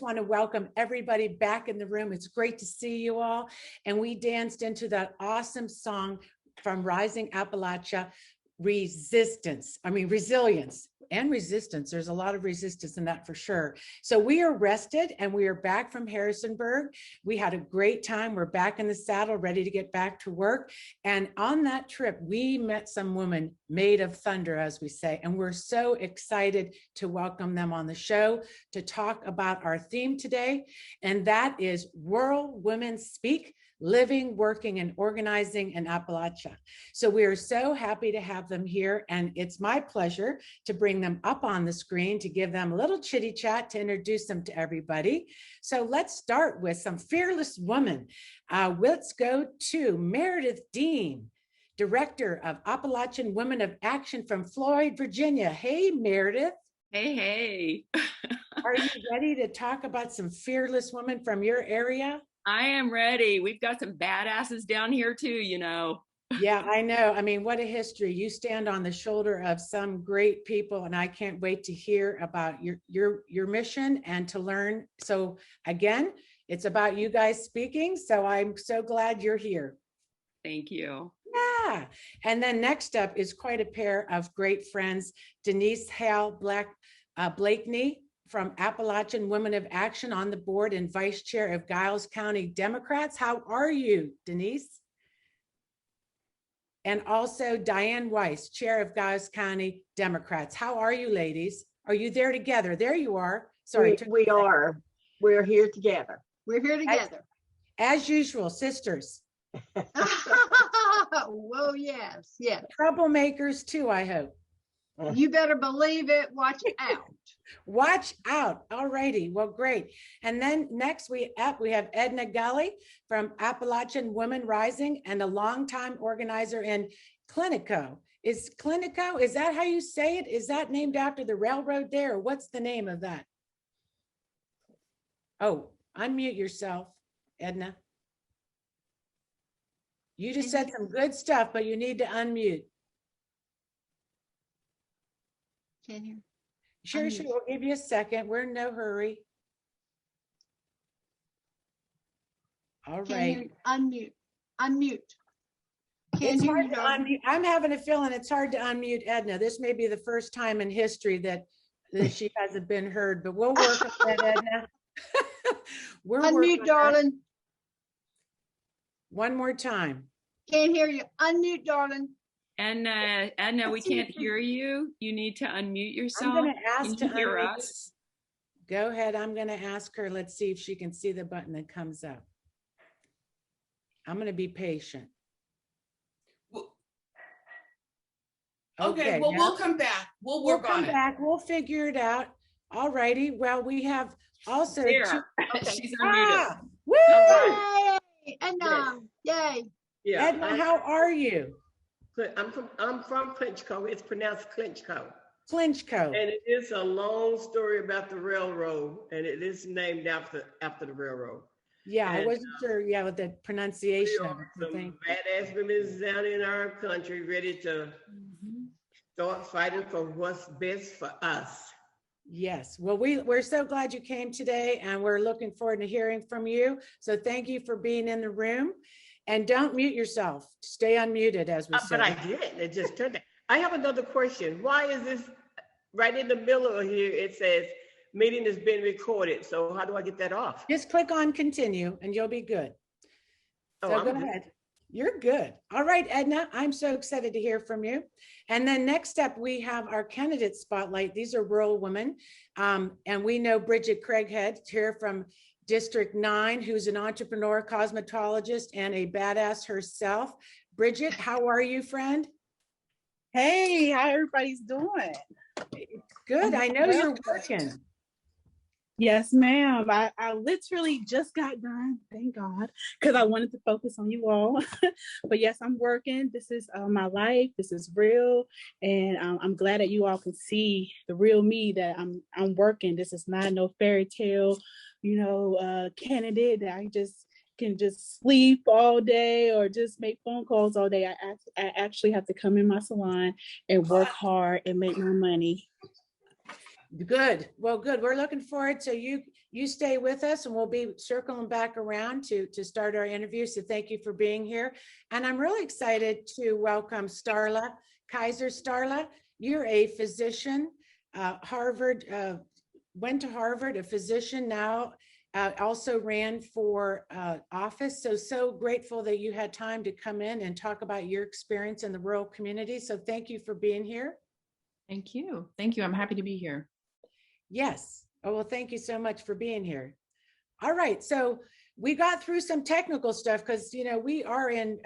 want to welcome everybody back in the room. It's great to see you all. And we danced into that awesome song from Rising Appalachia, resilience and resistance. There's a lot of resistance in that for sure. So we are rested and we are back from Harrisonburg. We had a great time. We're back in the saddle, ready to get back to work. And on that trip, we met some women made of thunder, as we say, and we're so excited to welcome them on the show to talk about our theme today. And that is World Women Speak, living, working, and organizing in Appalachia. So we are so happy to have them here, and it's my pleasure to bring them up on the screen to give them a little chitty chat to introduce them to everybody. So let's start with some fearless women. Let's go to Meredith Dean, Director of Appalachian Women of Action from Floyd, Virginia. Hey, Meredith. Hey. Are you ready to talk about some fearless women from your area? I am ready. We've got some badasses down here too, you know. Yeah, I know. I mean, what a history. You stand on the shoulder of some great people, and I can't wait to hear about your mission and to learn. So again, it's about you guys speaking. So I'm so glad you're here. Thank you. Yeah. And then next up is quite a pair of great friends, Denise Hale Blakeney from Appalachian Women of Action on the board and vice chair of Giles County Democrats. How are you, Denise? And also Diane Weiss, chair of Giles County Democrats. How are you, ladies? Are you there together? There you are. Sorry. We are. We're here together. We're here together. As usual, sisters. Well, yes. Troublemakers too, I hope. You better believe it. Watch out. Watch out. All righty. Well, great. And then next we have Edna Gulley from Appalachian Women Rising and a longtime organizer in Clinchco. Is that how you say it? Is that named after the railroad there, or what's the name of that? Oh, unmute yourself, Edna. You just said some good stuff, but you need to unmute. Can you? Sure. We'll give you a second. We're in no hurry. All right. Unmute. It's hard to unmute. I'm having a feeling it's hard to unmute Edna. This may be the first time in history that she hasn't been heard, but we'll work on that, Edna. Unmute, darling. One more time. Can't hear you. Unmute, darling. Edna, we can't hear you. You need to unmute yourself. I'm going to ask to hear us. Go ahead. I'm going to ask her. Let's see if she can see the button that comes up. I'm going to be patient. Okay, well, we'll come back. We'll work on it. We'll figure it out. All righty. Well, we have also Sarah. She's unmuted. Woo! Yay! Edna, yay! Yeah. Edna, how are you? I'm from Clinchco. It's pronounced Clinchco. Clinchco. And it is a long story about the railroad, and it is named after the railroad. Yeah, I wasn't sure. Yeah, with the pronunciation of it. Some badass women down in our country ready to start fighting for what's best for us. Yes. Well, we're so glad you came today, and we're looking forward to hearing from you. So thank you for being in the room. And don't mute yourself. Stay unmuted, as we said. But I didn't. It just turned out. I have another question. Why is this right in the middle of here? It says meeting has been recorded. So how do I get that off? Just click on continue and you'll be good. So go ahead. You're good. All right, Edna, I'm so excited to hear from you. And then next up, we have our candidate spotlight. These are rural women. And we know Bridgette Craighead here from District 9, who's an entrepreneur, cosmetologist, and a badass herself. Bridgette, how are you, friend? Hey, how everybody's doing? Good. I know you're working. Yes, ma'am. I literally just got done, thank God, because I wanted to focus on you all. But yes, I'm working. This is my life. This is real, and I'm glad that you all can see the real me. That I'm working. This is not no fairy tale, candidate that I can just sleep all day or just make phone calls all day. I actually have to come in my salon and work hard and make my money. Good. Well, good. We're looking forward to you you stay with us and we'll be circling back around to start our interview. So thank you for being here. And I'm really excited to welcome Starla Kiser. Starla, you're a physician, Harvard, went to Harvard, a physician now, also ran for office. So grateful that you had time to come in and talk about your experience in the rural community. So thank you for being here. Thank you. Thank you. I'm happy to be here. Yes. Oh, well, thank you so much for being here. All right. So we got through some technical stuff because, you know, we are in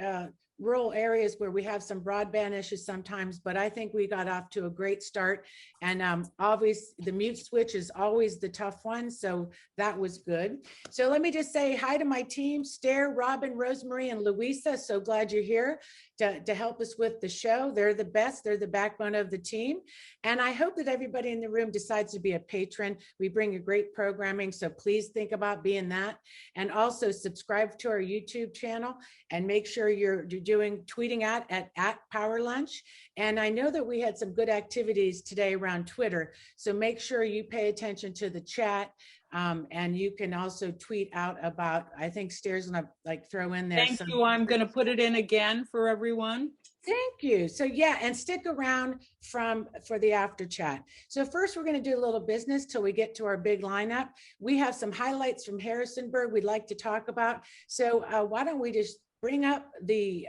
rural areas where we have some broadband issues sometimes, but I think we got off to a great start. And obviously the mute switch is always the tough one. So that was good. So let me just say hi to my team, Stair, Robin, Rosemary, and Louisa. So glad you're here to help us with the show. They're the best. They're the backbone of the team. And I hope that everybody in the room decides to be a patron. We bring you great programming. So please think about being that. And also subscribe to our YouTube channel and make sure you're tweeting out at Power Lunch. And I know that we had some good activities today around Twitter. So make sure you pay attention to the chat. And you can also tweet out about, I think Stair's gonna like throw in there. Thank you. I'm gonna put it in again for everyone. Thank you. So yeah, and stick around for the after chat. So first we're going to do a little business till we get to our big lineup. We have some highlights from Harrisonburg we'd like to talk about. So why don't we just bring up the,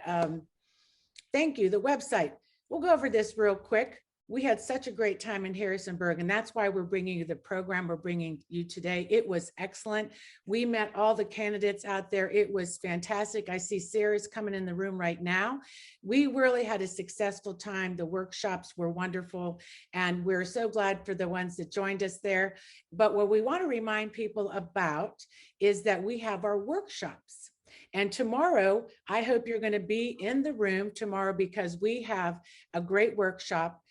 thank you, the website. We'll go over this real quick. We had such a great time in Harrisonburg, and that's why we're bringing you the program we're bringing you today. It was excellent. We met all the candidates out there. It was fantastic. I see Sarah's coming in the room right now. We really had a successful time. The workshops were wonderful, and we're so glad for the ones that joined us there. But what we want to remind people about is that we have our workshops. And tomorrow, I hope you're going to be in the room tomorrow because we have a great workshop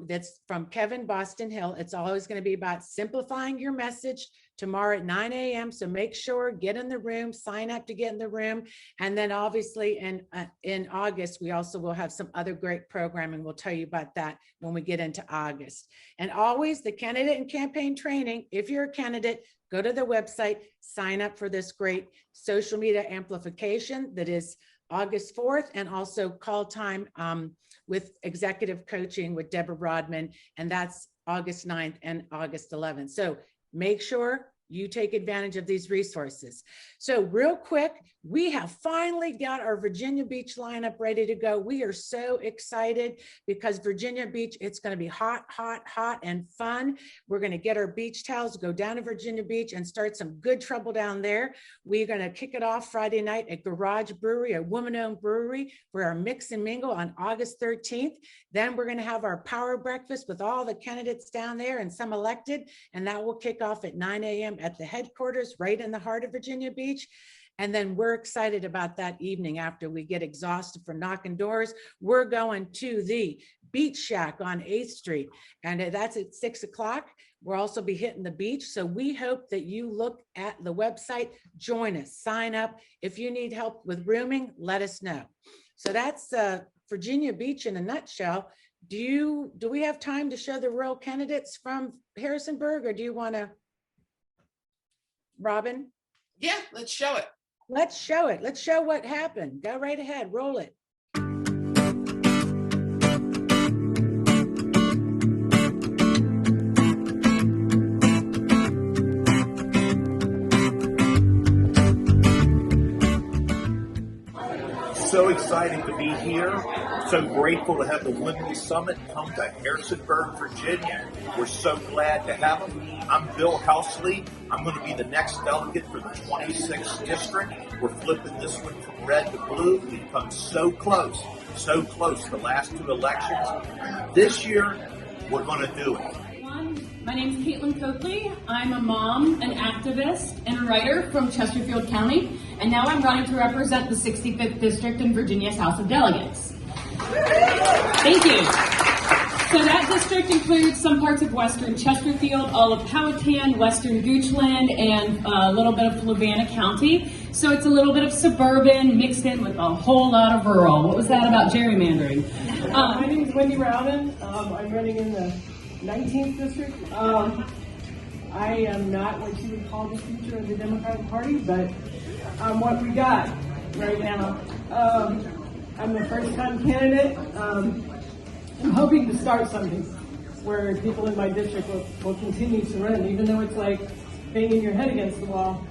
that's from Kevin Boston Hill. It's always going to be about simplifying your message tomorrow at 9 a.m. So make sure, get in the room, sign up to get in the room. And then obviously in August, we also will have some other great programming. We'll tell you about that when we get into August. And always the candidate and campaign training. If you're a candidate, go to the website, sign up for this great social media amplification that is August 4th, and also call time with executive coaching with Deborah Rodman, and that's August 9th and August 11th. So make sure you take advantage of these resources. So real quick, we have finally got our Virginia Beach lineup ready to go. We are so excited because Virginia Beach, it's going to be hot, hot, hot and fun. We're going to get our beach towels, go down to Virginia Beach and start some good trouble down there. We're going to kick it off Friday night at Garage Brewery, a woman-owned brewery, for our mix and mingle on August 13th. Then we're going to have our power breakfast with all the candidates down there and some elected, and that will kick off at 9 a.m. at the headquarters right in the heart of Virginia Beach. And then we're excited about that evening after we get exhausted from knocking doors. We're going to the Beach Shack on 8th Street, and that's at 6 o'clock. We'll also be hitting the beach. So we hope that you look at the website, join us, sign up. If you need help with rooming, let us know. So that's Virginia Beach in a nutshell. Do we have time to show the rural candidates from Harrisonburg, or do you want to, Robin? Yeah, let's show it. Let's show it. Let's show what happened. Go right ahead. Roll it. So excited to be here. So grateful to have the Women's Summit come to Harrisonburg, Virginia. We're so glad to have them. I'm Bill Housley. I'm going to be the next delegate for the 26th district. We're flipping this one from red to blue. We've come so close the last two elections. This year, we're going to do it. My name is Caitlin Coakley. I'm a mom, an activist, and a writer from Chesterfield County, and now I'm running to represent the 65th District in Virginia's House of Delegates. Thank you. So that district includes some parts of western Chesterfield, all of Powhatan, western Goochland, and a little bit of Fluvanna County. So it's a little bit of suburban mixed in with a whole lot of rural. What was that about gerrymandering? My name is Wendy Rowden. I'm running in the 19th district. I am not what you would call the future of the Democratic Party, but I'm what we got right now. I'm a first-time candidate. I'm hoping to start something where people in my district will continue to run, even though it's like banging your head against the wall.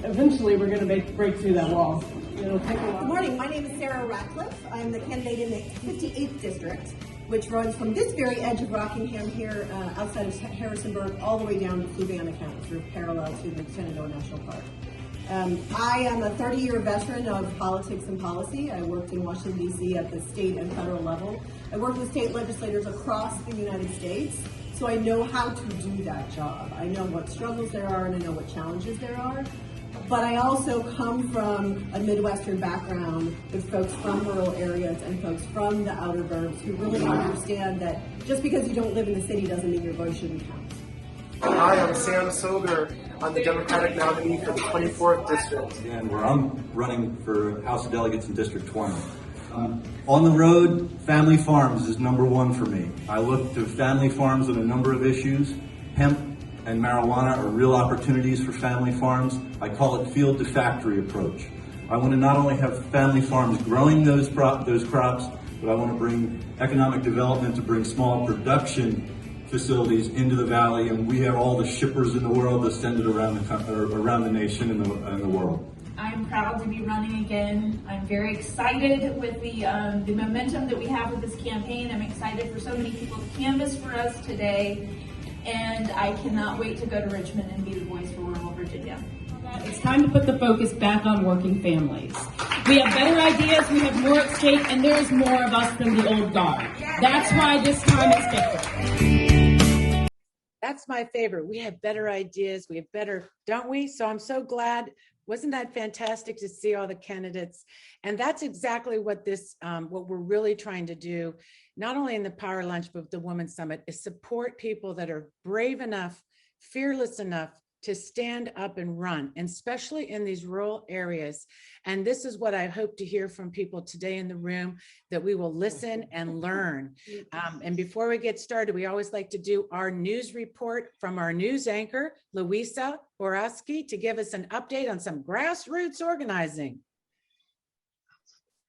Eventually, we're going to break through that wall. It'll take a while. Good morning. My name is Sarah Ratcliffe. I'm the candidate in the 58th district, which runs from this very edge of Rockingham here outside of Harrisonburg all the way down to Fluvanna County through parallel to the Shenandoah National Park. I am a 30-year veteran of politics and policy. I worked in Washington, D.C. at the state and federal level. I worked with state legislators across the United States, so I know how to do that job. I know what struggles there are and I know what challenges there are. But I also come from a Midwestern background with folks from rural areas and folks from the outer burbs who really understand that just because you don't live in the city doesn't mean your voice shouldn't count. Hi, I'm Sam Soger. I'm the Democratic nominee for the 24th District. And where I'm running for House of Delegates in District 20. On the road, family farms is number one for me. I look to family farms on a number of issues. Hemp and marijuana are real opportunities for family farms. I call it field to factory approach. I want to not only have family farms growing those crops, but I want to bring economic development to bring small production facilities into the valley, and we have all the shippers in the world that send it around the nation and the world. I'm proud to be running again. I'm very excited with the momentum that we have with this campaign. I'm excited for so many people to canvass for us today, and I cannot wait to go to Richmond and be the voice for rural Virginia. It's time to put the focus back on working families. We have better ideas, we have more at stake, and there's more of us than the old guard. That's why this time is different. That's my favorite. We have better ideas. We have better, don't we? So I'm so glad. Wasn't that fantastic to see all the candidates? And that's exactly what what we're really trying to do, not only in the Power Lunch, but the Women's Summit, is support people that are brave enough, fearless enough to stand up and run, and especially in these rural areas. And this is what I hope to hear from people today in the room, that we will listen and learn. And before we get started, we always like to do our news report from our news anchor, Louisa Borowski, to give us an update on some grassroots organizing.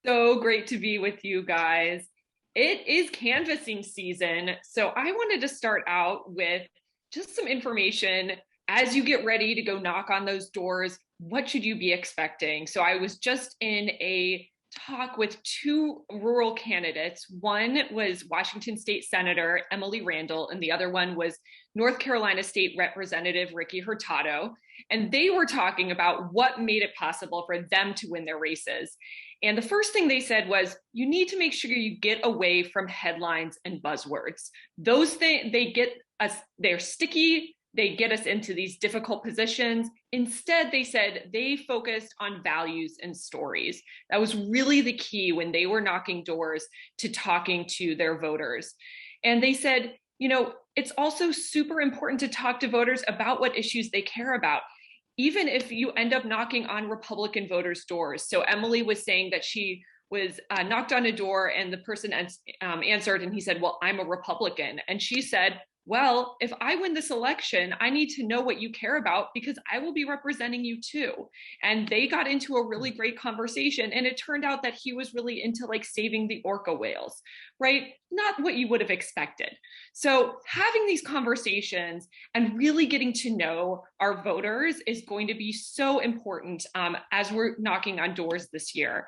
So great to be with you guys. It is canvassing season. So I wanted to start out with just some information as you get ready to go knock on those doors. What should you be expecting? So I was just in a talk with two rural candidates. One was Washington State Senator Emily Randall, and the other one was North Carolina State Representative Ricky Hurtado. And they were talking about what made it possible for them to win their races. And the first thing they said was, you need to make sure you get away from headlines and buzzwords. Those things, they get us, they're sticky. They get us into these difficult positions. Instead, they said they focused on values and stories. That was really the key when they were knocking doors to talking to their voters. And they said, you know, it's also super important to talk to voters about what issues they care about, even if you end up knocking on Republican voters' doors. So Emily was saying that she was knocked on a door and the person answered and he said, well, I'm a Republican. And she said, well, if I win this election, I need to know what you care about because I will be representing you too. And they got into a really great conversation. And it turned out that he was really into like saving the orca whales, right? Not what you would have expected. So having these conversations and really getting to know our voters is going to be so important as we're knocking on doors this year.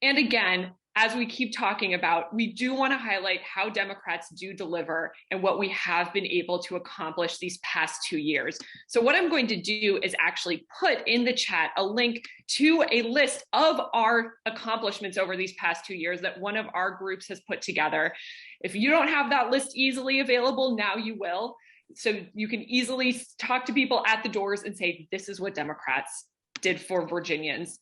And again, as we keep talking about, we do want to highlight how Democrats do deliver and what we have been able to accomplish these past 2 years. So what I'm going to do is actually put in the chat a link to a list of our accomplishments over these past 2 years that one of our groups has put together. If you don't have that list easily available, now you will. So you can easily talk to people at the doors and say, this is what Democrats did for Virginians.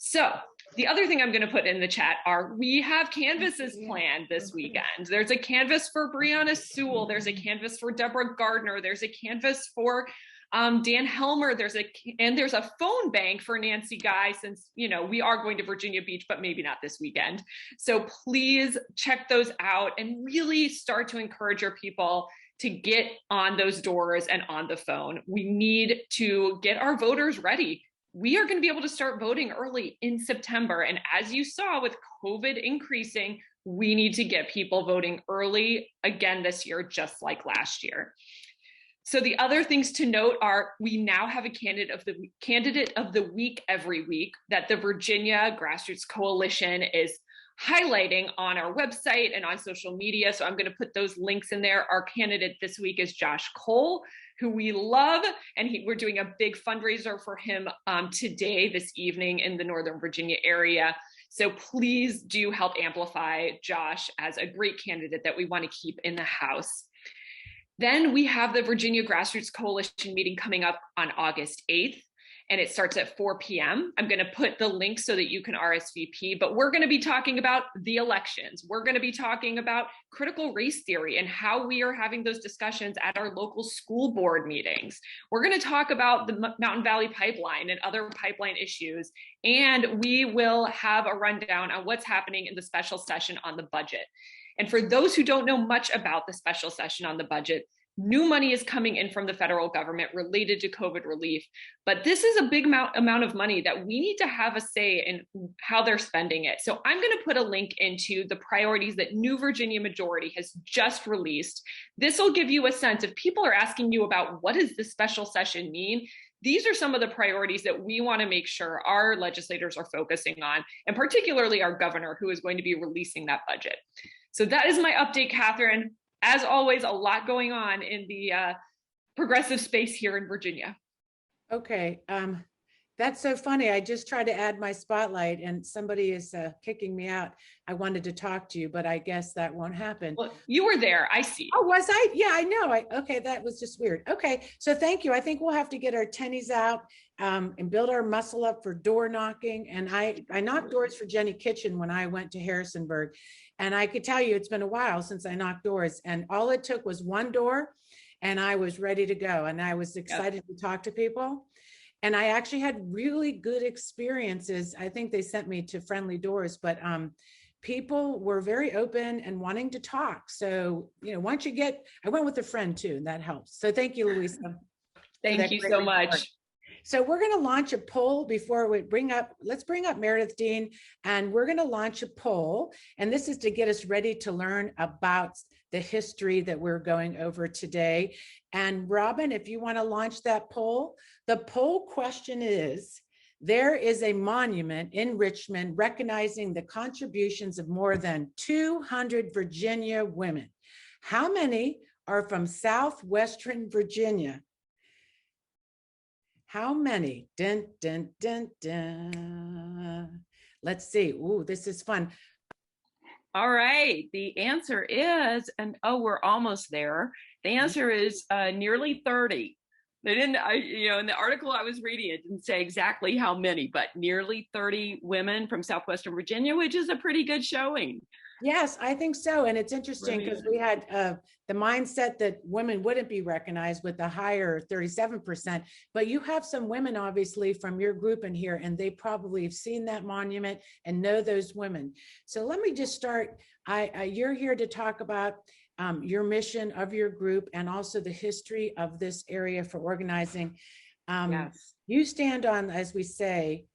So the other thing I'm going to put in the chat are we have canvases planned this weekend. There's a canvas for Breonna Sewell. There's a canvas for Deborah Gardner. There's a canvas for Dan Helmer. There's a phone bank for Nancy Guy, since, you know, we are going to Virginia Beach, but maybe not this weekend. So please check those out and really start to encourage your people to get on those doors and on the phone. We need to get our voters ready. We are going to be able to start voting early in September. And as you saw with COVID increasing, we need to get people voting early again this year, just like last year. So the other things to note are we now have a candidate of the week every week that the Virginia Grassroots Coalition is highlighting on our website and on social media. So I'm going to put those links in there. Our candidate this week is Josh Cole, who we love, and we're doing a big fundraiser for him today, this evening in the Northern Virginia area. So please do help amplify Josh as a great candidate that we want to keep in the House. Then we have the Virginia Grassroots Coalition meeting coming up on August 8th, and it starts at 4 p.m. I'm going to put the link so that you can RSVP, but we're going to be talking about the elections. We're going to be talking about critical race theory and how we are having those discussions at our local school board meetings. We're going to talk about the Mountain Valley Pipeline and other pipeline issues, and we will have a rundown on what's happening in the special session on the budget. And for those who don't know much about the special session on the budget, new money is coming in from the federal government related to COVID relief. But this is a big amount of money that we need to have a say in how they're spending it. So I'm going to put a link into the priorities that New Virginia Majority has just released. This will give you a sense if people are asking you about what does this special session mean. These are some of the priorities that we want to make sure our legislators are focusing on, and particularly our governor, who is going to be releasing that budget. So that is my update, Catherine. As always, a lot going on in the progressive space here in Virginia. Okay, that's so funny. I just tried to add my spotlight and somebody is kicking me out. I wanted to talk to you, but I guess that won't happen. Well, you were there, I see. Oh, was I? Yeah, I know. Okay, that was just weird. Okay, so thank you. I think we'll have to get our tennies out and build our muscle up for door knocking. And I knocked doors for Jenny Kitchen when I went to Harrisonburg. And I could tell you it's been a while since I knocked doors, and all it took was one door and I was ready to go. And I was excited to talk to people. And I actually had really good experiences. I think they sent me to Friendly Doors, but people were very open and wanting to talk. So, you know, once you get, I went with a friend too, and that helps. So thank you, Louisa. Thank you so much. So we're going to launch a poll before we let's bring up Meredith Dean, and we're going to launch a poll. And this is to get us ready to learn about the history that we're going over today. And Robin, if you want to launch that poll, the poll question is, there is a monument in Richmond recognizing the contributions of more than 200 Virginia women. How many are from Southwestern Virginia? How many? Dun, dun, dun, dun. Let's see. Ooh, this is fun. All right. The answer is, and oh, we're almost there. The answer is nearly 30. They didn't, in the article I was reading, it didn't say exactly how many, but nearly 30 women from Southwestern Virginia, which is a pretty good showing. Yes, I think so. And it's interesting because we had the mindset that women wouldn't be recognized with the higher 37%, but you have some women obviously from your group in here, and they probably have seen that monument and know those women. So let me just start. You're here to talk about your mission of your group and also the history of this area for organizing. Yes. You stand on, as we say,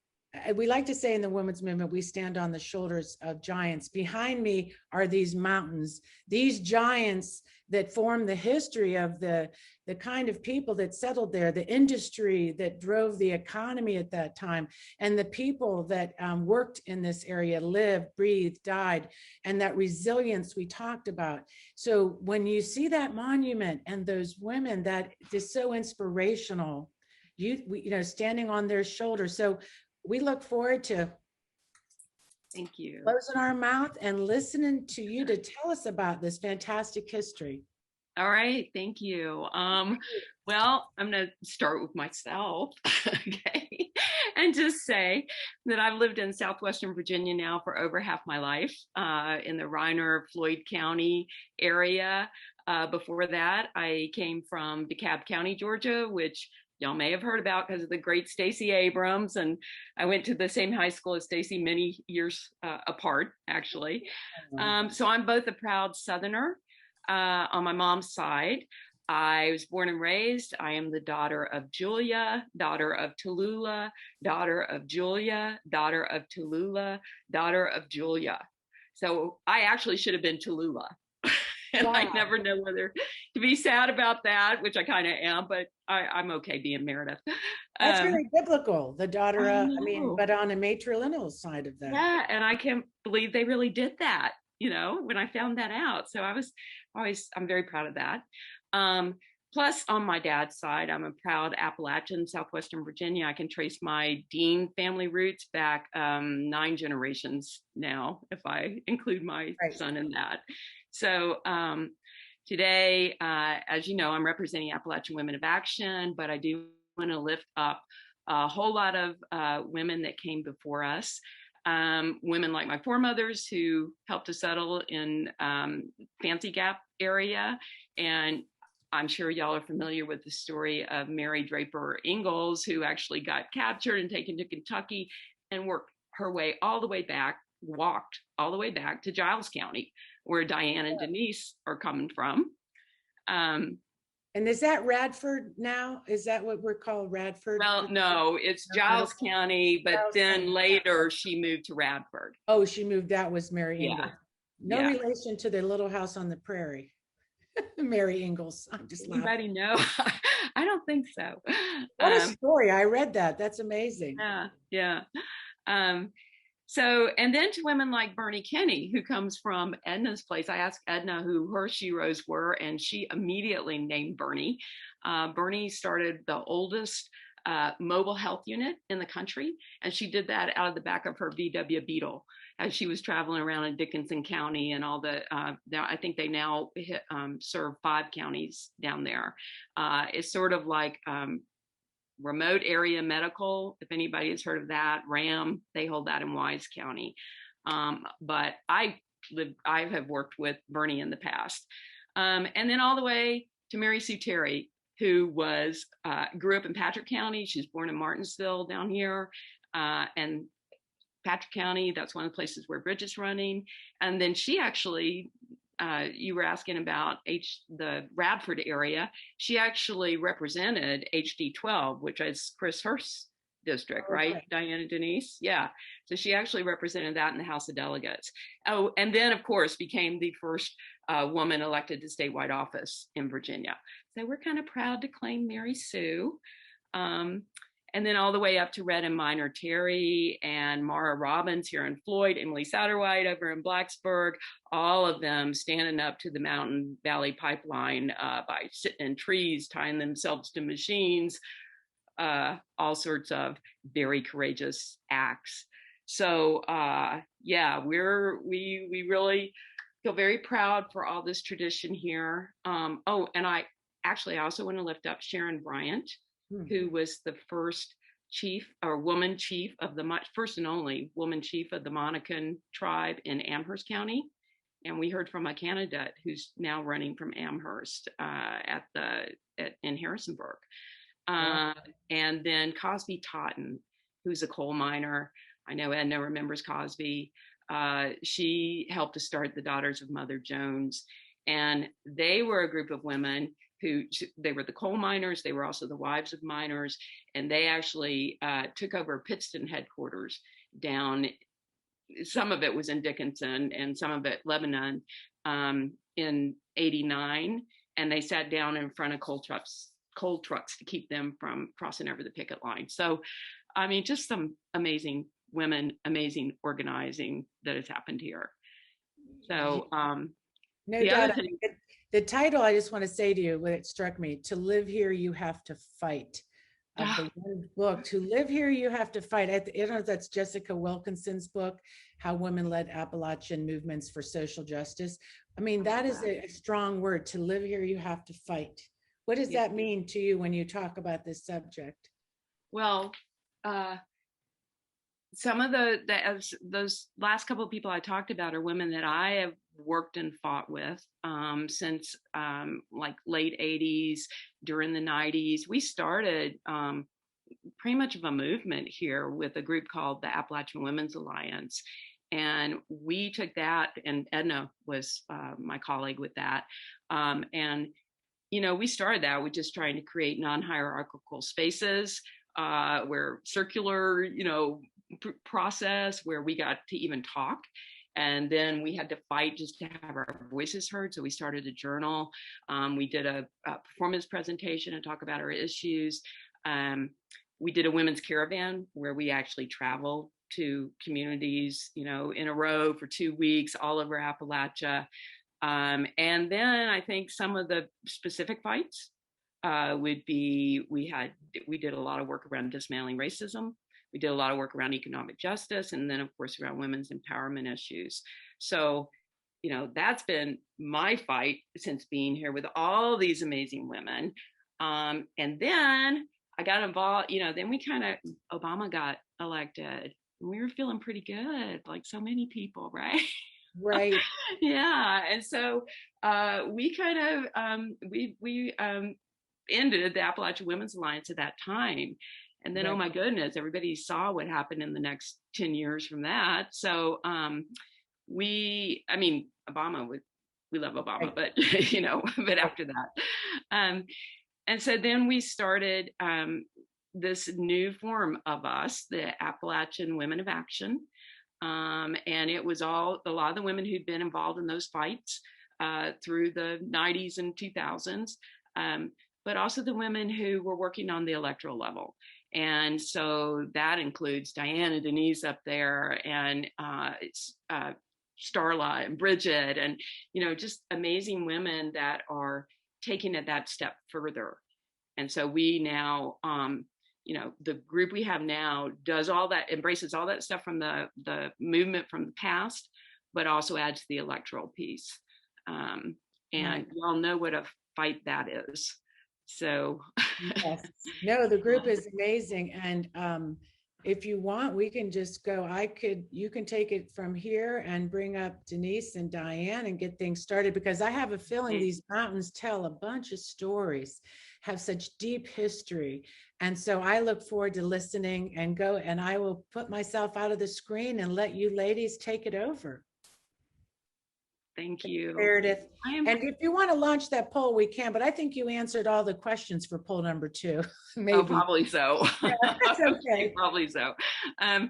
we like to say in the women's movement, we stand on the shoulders of giants. Behind me are these mountains, these giants that form the history of the kind of people that settled there, the industry that drove the economy at that time, and the people that worked in this area, lived, breathed, died, and that resilience we talked about. So when you see that monument and those women, that is so inspirational, standing on their shoulders. So we look forward to thank you closing our mouth and listening to you to tell us about this fantastic history. All right, thank you. Well, I'm going to start with myself, okay, and just say that I've lived in Southwestern Virginia now for over half my life, in the Reiner, Floyd County area. Before that, I came from DeKalb County, Georgia, which y'all may have heard about because of the great Stacey Abrams, and I went to the same high school as Stacey many years apart, actually. So I'm both a proud Southerner on my mom's side. I was born and raised. I am the daughter of Julia, daughter of Tallulah, daughter of Julia, daughter of Tallulah, daughter of Julia. So I actually should have been Tallulah. And I never know whether to be sad about that, which I kind of am, but I'm okay being Meredith. That's very biblical, the daughter of, but on a matrilineal side of that. Yeah, and I can't believe they really did that, when I found that out. So I'm very proud of that. Plus, on my dad's side, I'm a proud Appalachian, Southwestern Virginia. I can trace my Dean family roots back 9 generations now, if I include my son in that. So today, as you know, I'm representing Appalachian Women of Action, but I do want to lift up a whole lot of women that came before us. Women like my foremothers who helped to settle in Fancy Gap area. And I'm sure y'all are familiar with the story of Mary Draper Ingalls, who actually got captured and taken to Kentucky and worked her way all the way back, walked all the way back to Giles County, where Diane and Denise are coming from. And is that Radford now? Is that what we're called, Radford? Well, no, it's Giles County, but then later she moved to Radford. Oh, she moved. That was Mary Ingalls. No Yeah. relation to the Little House on the Prairie. Mary Ingalls. I'm just laughing. Anybody know? I don't think so. What a story. I read that. That's amazing. Yeah. So, and then to women like Bernie Kinney, who comes from Edna's place. I asked Edna who her sheroes were, and she immediately named Bernie. Bernie started the oldest mobile health unit in the country, and she did that out of the back of her VW Beetle as she was traveling around in Dickinson County and all the, I think they now serve 5 counties down there. It's sort of like remote area medical, if anybody has heard of that. RAM, they hold that in Wise County. But I have worked with Bernie in the past. And then all the way to Mary Sue Terry, who grew up in Patrick County. She was born in Martinsville down here. And Patrick County, that's one of the places where Bridgette's running. And then she actually, you were asking about the Radford area. She actually represented HD 12, which is Chris Hurst's district, right? Diane and Denise? Yeah. So she actually represented that in the House of Delegates. Oh, and then of course became the first woman elected to statewide office in Virginia. So we're kind of proud to claim Mary Sue. And then all the way up to Red and Minor Terry and Mara Robbins here in Floyd, Emily Satterwhite over in Blacksburg, all of them standing up to the Mountain Valley Pipeline by sitting in trees, tying themselves to machines, all sorts of very courageous acts. So yeah, we really feel very proud for all this tradition here. Oh, and I also want to lift up Sharon Bryant, who was the first chief or woman chief of the first and only woman chief of the Monacan tribe in Amherst County. And we heard from a candidate who's now running from Amherst in Harrisonburg. And then Cosby Totten, who's a coal miner. I know Edna remembers Cosby. She helped to start the Daughters of Mother Jones. And they were a group of women they were the coal miners. They were also the wives of miners. And they actually took over Pittston headquarters down. Some of it was in Dickinson and some of it Lebanon in '89. And they sat down in front of coal trucks to keep them from crossing over the picket line. So, I mean, just some amazing women, amazing organizing that has happened here. So, no doubt. The title, I just want to say to you, when it struck me, To Live Here, You Have to Fight. Of the one book, To Live Here, You Have to Fight. I don't know if that's Jessica Wilkinson's book, How Women Led Appalachian Movements for Social Justice. I mean, that is a strong word. To live here, you have to fight. What does that mean to you when you talk about this subject? Well, some of those last couple of people I talked about are women that I have worked and fought with since like late 80s, during the 90s. We started pretty much of a movement here with a group called the Appalachian Women's Alliance. And we took that, and Edna was my colleague with that. And, we started that with just trying to create non-hierarchical spaces where circular, process where we got to even talk. And then we had to fight just to have our voices heard. So we started a journal. We did a performance presentation and talk about our issues. We did a women's caravan where we actually traveled to communities, in a row for 2 weeks all over Appalachia. And then I think some of the specific fights would be, we did a lot of work around dismantling racism. We did a lot of work around economic justice, and then of course around women's empowerment issues. So, that's been my fight since being here with all these amazing women. And then I got involved, then Obama got elected. And we were feeling pretty good, like so many people, right? Right. Yeah. And so we ended the Appalachian Women's Alliance at that time. And then, oh my goodness, everybody saw what happened in the next 10 years from that. So Obama, we love Obama, but, but after that. And so then we started this new form of us, the Appalachian Women of Action. And it was a lot of the women who'd been involved in those fights through the 90s and 2000s, but also the women who were working on the electoral level. And so that includes Diane and Denise up there, and Starla and Bridgette, and, just amazing women that are taking it that step further. And so we now, the group we have now does all that, embraces all that stuff from the movement from the past, but also adds the electoral piece. And you all know what a fight that is. So yes. No, the group is amazing. And if you want, we can just go. You can take it from here and bring up Denise and Diane and get things started, because I have a feeling these mountains tell a bunch of stories, have such deep history. And so I look forward to listening and I will put myself out of the screen and let you ladies take it over. Thank you, Meredith. And if you want to launch that poll, we can, but I think you answered all the questions for poll number 2. Maybe. Oh, probably so. Yeah, that's okay. Probably so. I'm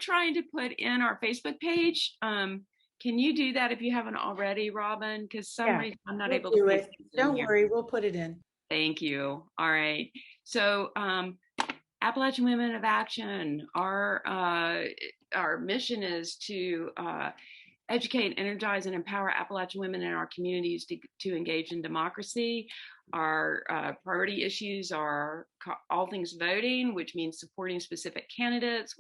trying to put in our Facebook page. Can you do that if you haven't already, Robin? Because some reason I'm not able to do it. Don't worry, we'll put it in. Thank you. All right. So Appalachian Women of Action, our mission is to educate, energize, and empower Appalachian women in our communities to engage in democracy. Our priority issues are all things voting, which means supporting specific candidates,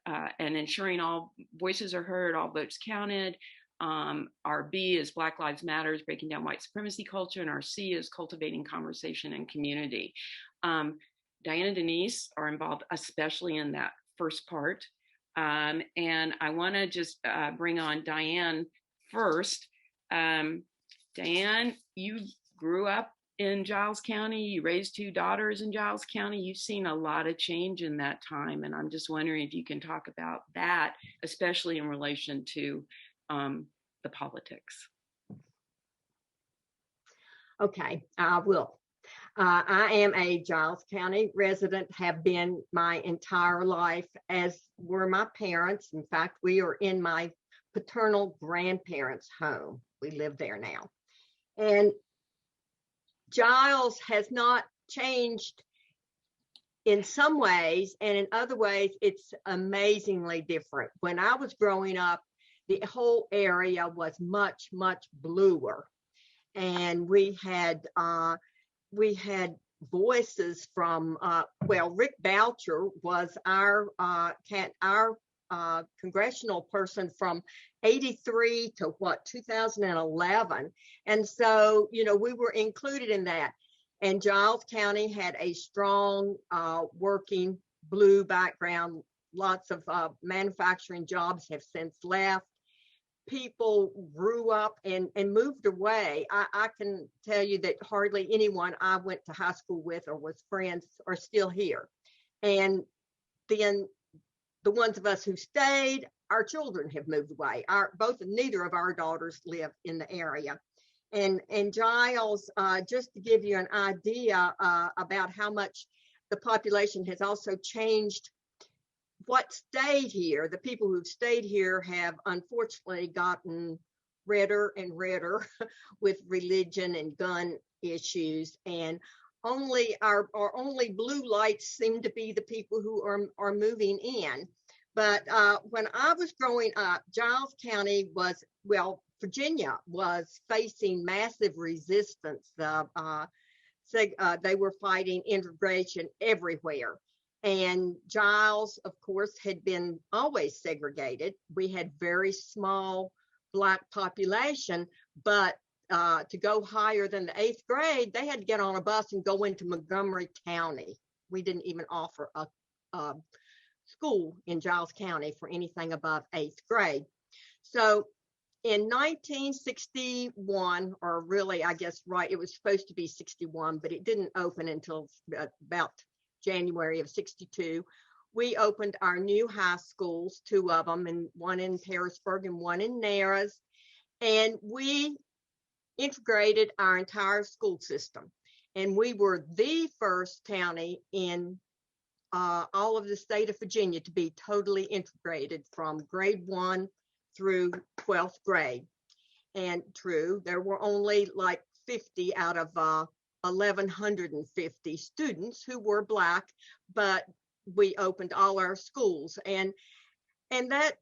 and ensuring all voices are heard, all votes counted. Our B is Black Lives Matter, breaking down white supremacy culture, and our C is cultivating conversation and community. Diane and Denise are involved, especially in that first part. And I want to just bring on Diane first. Diane, you grew up in Giles County. You raised 2 daughters in Giles County. You've seen a lot of change in that time. And I'm just wondering if you can talk about that, especially in relation to the politics. Okay, I will. I am a Giles County resident, have been my entire life, as were my parents. In fact, we are in my paternal grandparents' home. We live there now. And Giles has not changed in some ways, and in other ways, it's amazingly different. When I was growing up, the whole area was much, much bluer. And we had voices from, Rick Boucher was our congressional person from 83 to 2011. And so, we were included in that. And Giles County had a strong working blue background. Lots of manufacturing jobs have since left. People grew up and moved away. I can tell you that hardly anyone I went to high school with or was friends are still here. And then the ones of us who stayed, our children have moved away. Neither of our daughters live in the area. And Giles, just to give you an idea about how much the population has also changed. What stayed here, the people who've stayed here have unfortunately gotten redder and redder with religion and gun issues, and only our only blue lights seem to be the people who are moving in. But when I was growing up, Giles County was, well, Virginia was facing massive resistance. They were fighting integration everywhere. And Giles, of course, had been always segregated. We had very small Black population, but to go higher than the 8th grade, they had to get on a bus and go into Montgomery County. We didn't even offer a school in Giles County for anything above 8th grade. So in 1961, or really, I guess, right, it was supposed to be 61, but it didn't open until about January of 62. We opened our new high schools, 2 of them, and one in Harrisburg and one in Narrows. And we integrated our entire school system. And we were the first county in all of the state of Virginia to be totally integrated from grade 1 through 12th grade. And true, there were only like 50 out of 1,150 students who were Black, but we opened all our schools. And that,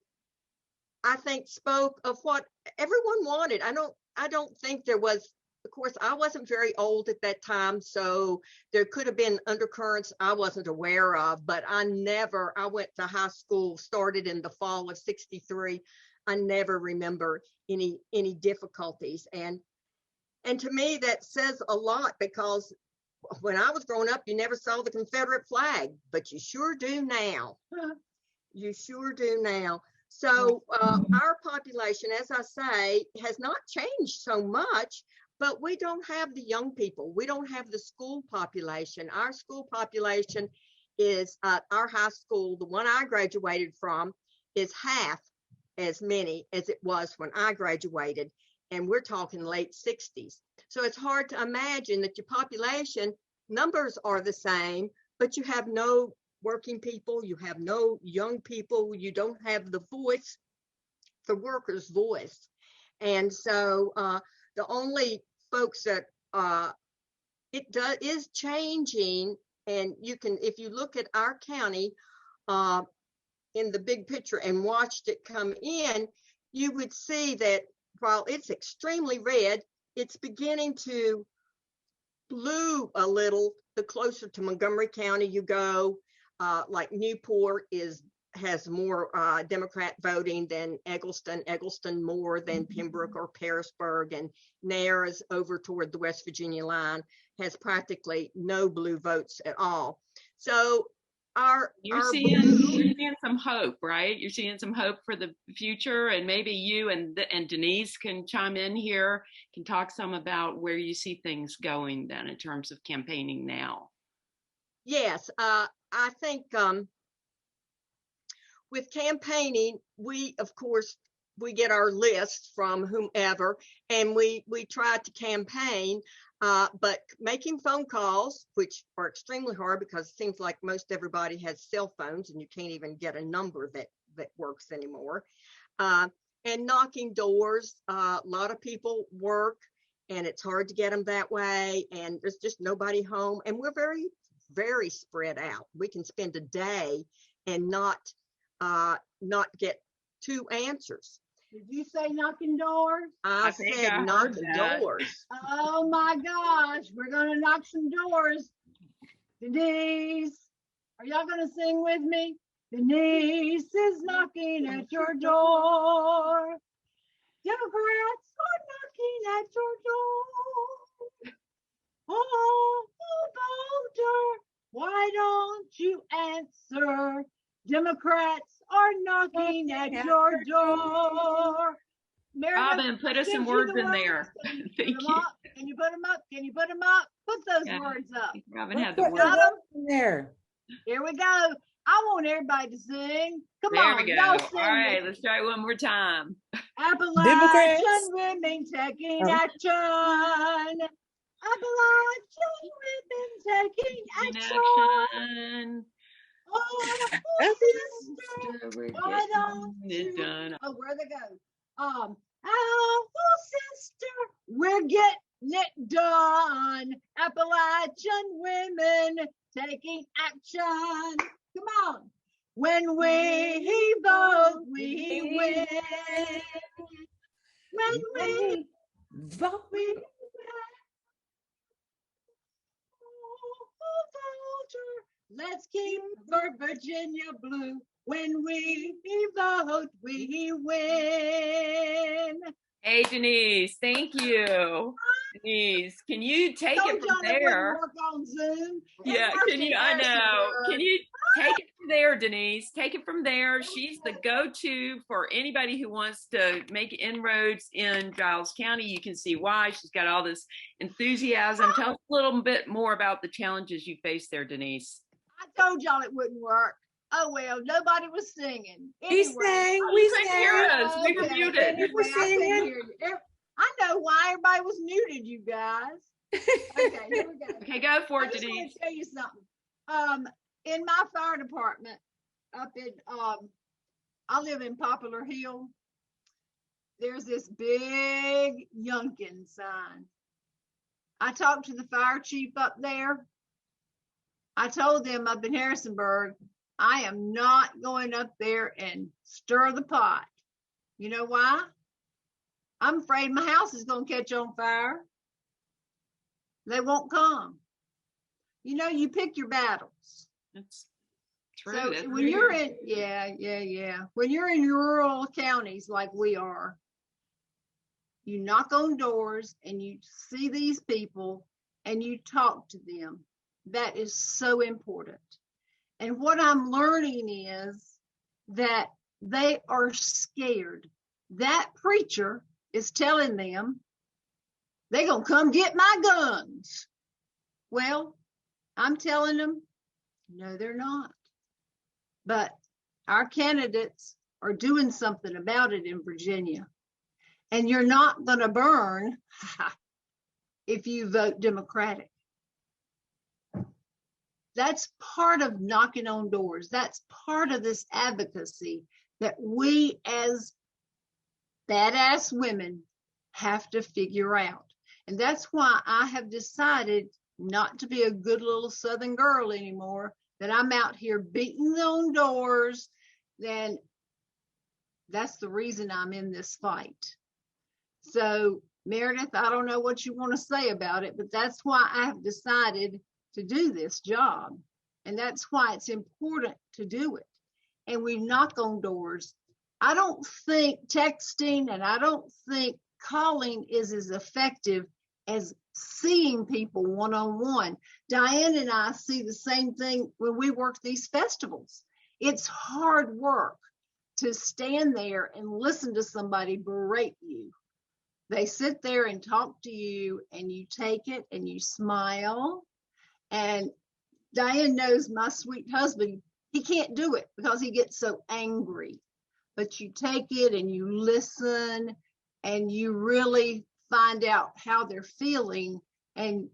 I think, spoke of what everyone wanted. I don't think there was, of course, I wasn't very old at that time, so there could have been undercurrents I wasn't aware of, but I went to high school, started in the fall of 63. I never remember any difficulties. And to me, that says a lot, because when I was growing up, you never saw the Confederate flag, but you sure do now. You sure do now. So our population, as I say, has not changed so much, but we don't have the young people. We don't have the school population. Our school population is, our high school, the one I graduated from, is half as many as it was when I graduated. And we're talking late 60s. So it's hard to imagine that your population numbers are the same, but you have no working people, you have no young people, you don't have the voice, the workers' voice. And so the only folks that is changing, and you can, if you look at our county in the big picture and watched it come in, you would see that while it's extremely red, it's beginning to blue a little the closer to Montgomery County you go. Like Newport has more Democrat voting than Eggleston more than Pembroke or Harrisburg, and Narrows over toward the West Virginia line has practically no blue votes at all. So you're seeing some hope, right? You're seeing some hope for the future, and maybe you and Denise can chime in here, can talk some about where you see things going then in terms of campaigning now. Yes, I think with campaigning, we, of course, we get our lists from whomever, and we try to campaign, but making phone calls, which are extremely hard because it seems like most everybody has cell phones and you can't even get a number that works anymore, and knocking doors. A lot of people work and it's hard to get them that way, and there's just nobody home, and we're very, very spread out. We can spend a day and not get 2 answers. Did you say knocking doors? I said knocking doors. Oh my gosh, we're gonna knock some doors. Denise, are y'all gonna sing with me? Denise is knocking at your door. Democrats are knocking at your door. Oh, voter, why don't you answer? Democrats are knocking at your door. Robin, put us some words in there. Thank you. Can you put them up? Can you put them up? Put those words up. Robin had the words in there. Here we go. I want everybody to sing. Come There on, we go. y'all All sing right, with let's try it one more time. Appalachian Democrats. women taking Oh. action. Appalachian women taking In action. action. Oh, Sister, sister, we're why don't getting it you? done. Oh, where'd they go? Oh, sister, we're getting it done. Appalachian women taking action. Come on. When we vote, we win. When we vote, we win. Let's keep Virginia blue. When we vote, we win. Hey, Denise, thank you. Denise, can you take it Told from y'all it wouldn't there? work on Zoom. It Yeah, worked can in you? I know. Harrisonburg. Can you take it from there, Denise? Take it from there. She's the go-to for anybody who wants to make inroads in Giles County. You can see why. She's got all this enthusiasm. Tell us a little bit more about the challenges you face there, Denise. I told y'all it wouldn't work. Oh well, nobody was singing. We sang, we couldn't hear sang. us. We were muted. Anyway, We were I couldn't singing. hear you. I know why everybody was muted, you guys. Okay, here we go. Okay, go for I it, just want Denise. to tell you something. In my fire department up in I live in Poplar Hill. There's this big Yunkin sign. I talked to the fire chief up there. I told them up in Harrisonburg, I am not going up there and stir the pot. You know why? I'm afraid my house is going to catch on fire. They won't come. You know, you pick your battles. That's true. So That's when true. you're in, yeah. When you're in rural counties like we are, you knock on doors and you see these people and you talk to them. That is so important. And what I'm learning is that they are scared. That preacher is telling them they're going to come get my guns. Well, I'm telling them, no, they're not. But our candidates are doing something about it in Virginia. And you're not going to burn if you vote Democratic. That's part of knocking on doors. That's part of this advocacy that we as badass women have to figure out. And that's why I have decided not to be a good little Southern girl anymore, that I'm out here beating on doors. Then that's the reason I'm in this fight. So, Meredith, I don't know what you want to say about it, but that's why I have decided to do this job. And that's why it's important to do it. And we knock on doors. I don't think texting and I don't think calling is as effective as seeing people one-on-one. Diane and I see the same thing when we work these festivals. It's hard work to stand there and listen to somebody berate you. They sit there and talk to you and you take it and you smile. And Diane knows my sweet husband, he can't do it because he gets so angry. But you take it and you listen and you really find out how they're feeling and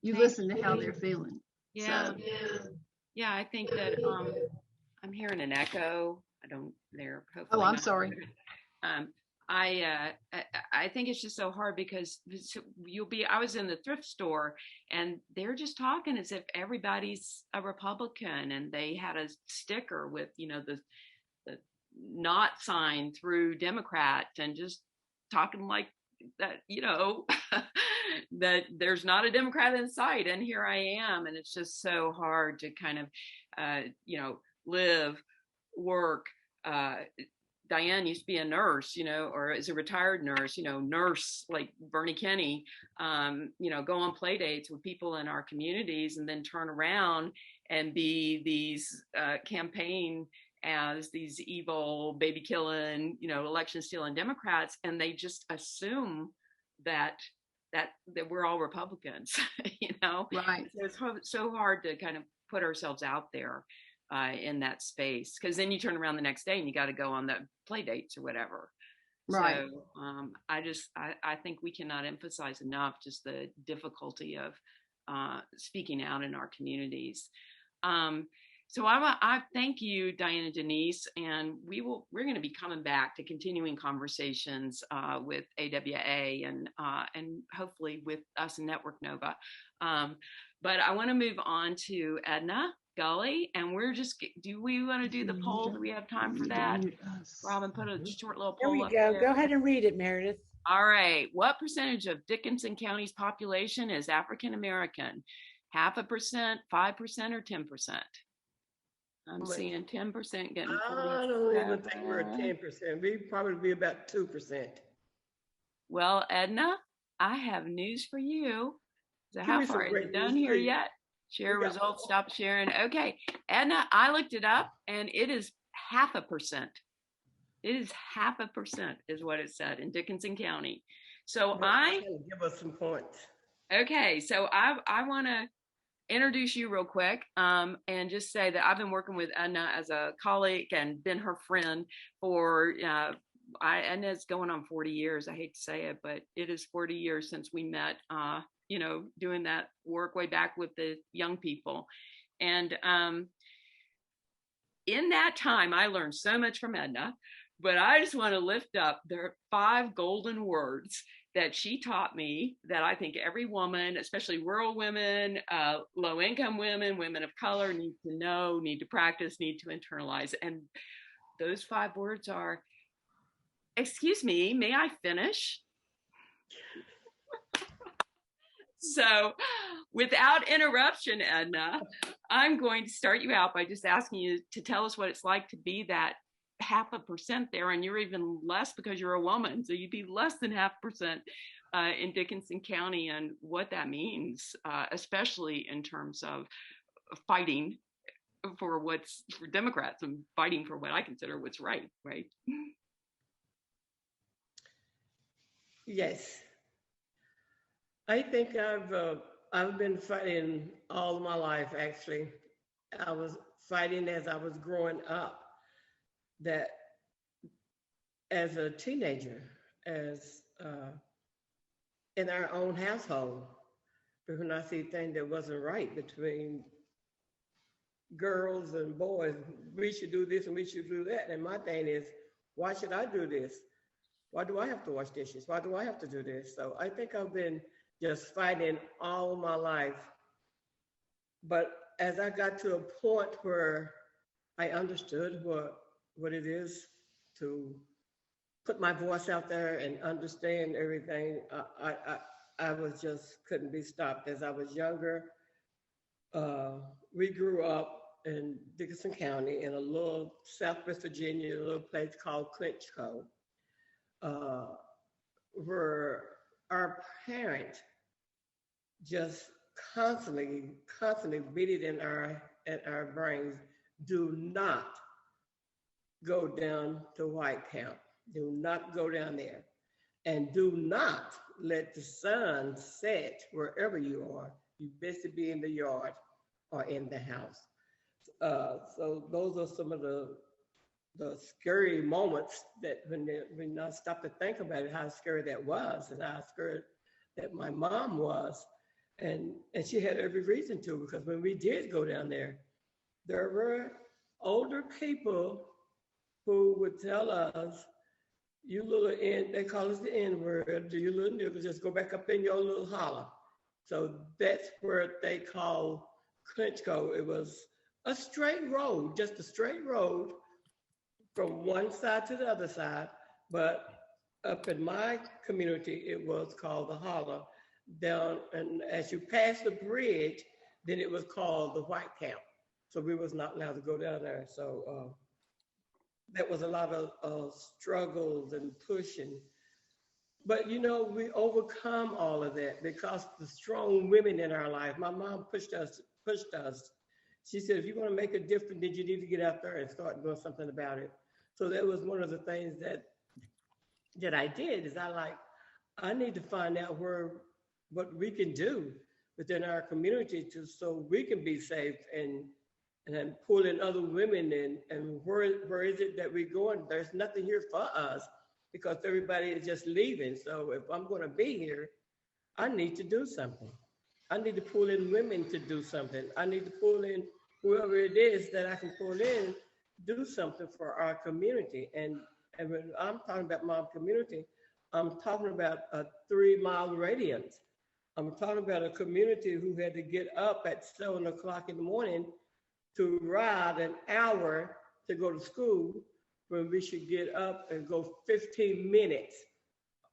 you listen to how they're feeling. Yeah. So, Yeah, I think that I'm hearing an echo. I don't there. oh, I'm sorry. I think it's just so hard because I was in the thrift store and they're just talking as if everybody's a Republican, and they had a sticker with, the not sign through Democrat, and just talking like that, that there's not a Democrat in sight. And here I am. And it's just so hard to kind of, live, work, Diane used to be a nurse, or is a retired nurse, nurse like Bernie Kinney, go on play dates with people in our communities and then turn around and be these campaign as these evil baby killing, election stealing Democrats. And they just assume that that we're all Republicans, you know? Right. So it's so hard to kind of put ourselves out there in that space, because then you turn around the next day and you got to go on the play dates or whatever. Right. So I think we cannot emphasize enough just the difficulty of speaking out in our communities. So I thank you, Diane and Denise, and we're going to be coming back to continuing conversations with AWA and hopefully with us in Network Nova. But I want to move on to Edna Gulley, and do we want to do the poll? Do we have time for that? Robin, put a short little poll. There we go. Go ahead and read it, Meredith. All right. What percentage of Dickinson County's population is African American? 0.5%, 5%, or 10%? I'm seeing 10% getting. I don't even think we're at 10%. We'd probably be about 2%. Well, Edna, I have news for you. So how far is it done here yet? Share results, stop sharing. Okay, Edna, I looked it up and it is 0.5%. It is 0.5% is what it said in Dickinson County. So give us some points. Okay, so I want to introduce you real quick and just say that I've been working with Edna as a colleague and been her friend for Edna's going on 40 years. I hate to say it, but it is 40 years since we met, doing that work way back with the young people. And in that time, I learned so much from Edna, but I just want to lift up the 5 golden words that she taught me that I think every woman, especially rural women, low-income women, women of color, need to know, need to practice, need to internalize. And those 5 words are, excuse me, may I finish? So without interruption, Edna, I'm going to start you out by just asking you to tell us what it's like to be that 0.5% there, and you're even less because you're a woman, so you'd be less than 0.5% in Dickinson County, and what that means, especially in terms of fighting for Democrats and fighting for what I consider what's right. Yes, I think I've been fighting all of my life. Actually, I was fighting as I was growing up. That as a teenager, as in our own household, when I see things that wasn't right between girls and boys, we should do this and we should do that. And my thing is, why should I do this? Why do I have to wash dishes? Why do I have to do this? So I think I've been just fighting all my life. But as I got to a point where I understood what it is to put my voice out there and understand everything, I was just couldn't be stopped. As I was younger, we grew up in Dickinson County in a little Southwest Virginia, a little place called Clinchco, where our parents just constantly beat it in our brains. Do not go down to White Camp. Do not go down there. And do not let the sun set wherever you are. You best to be in the yard or in the house. So those are some of the scary moments that when I stop to think about it, how scary that was and how scared that my mom was. And she had every reason to, because when we did go down there were older people who would tell us, you little they call us the N-word, you little niggas, just go back up in your little holler. So that's where they call Clinchco. It was a straight road, just a straight road from one side to the other side. But up in my community, it was called the holler. Down, and as you pass the bridge, then it was called the White Camp. So we was not allowed to go down there. So that was a lot of struggles and pushing. But we overcome all of that because the strong women in our life. My mom pushed us. She said, if you want to make a difference, then you need to get out there and start doing something about it. So that was one of the things that I did, is I need to find out where what we can do within our community so we can be safe and then pull in other women and where is it that we're going? There's nothing here for us because everybody is just leaving. So if I'm going to be here, I need to do something. I need to pull in women to do something. I need to pull in whoever it is that I can pull in, do something for our community. And when I'm talking about my community, I'm talking about a 3-mile radius. I'm talking about a community who had to get up at 7 o'clock in the morning to ride an hour to go to school when we should get up and go 15 minutes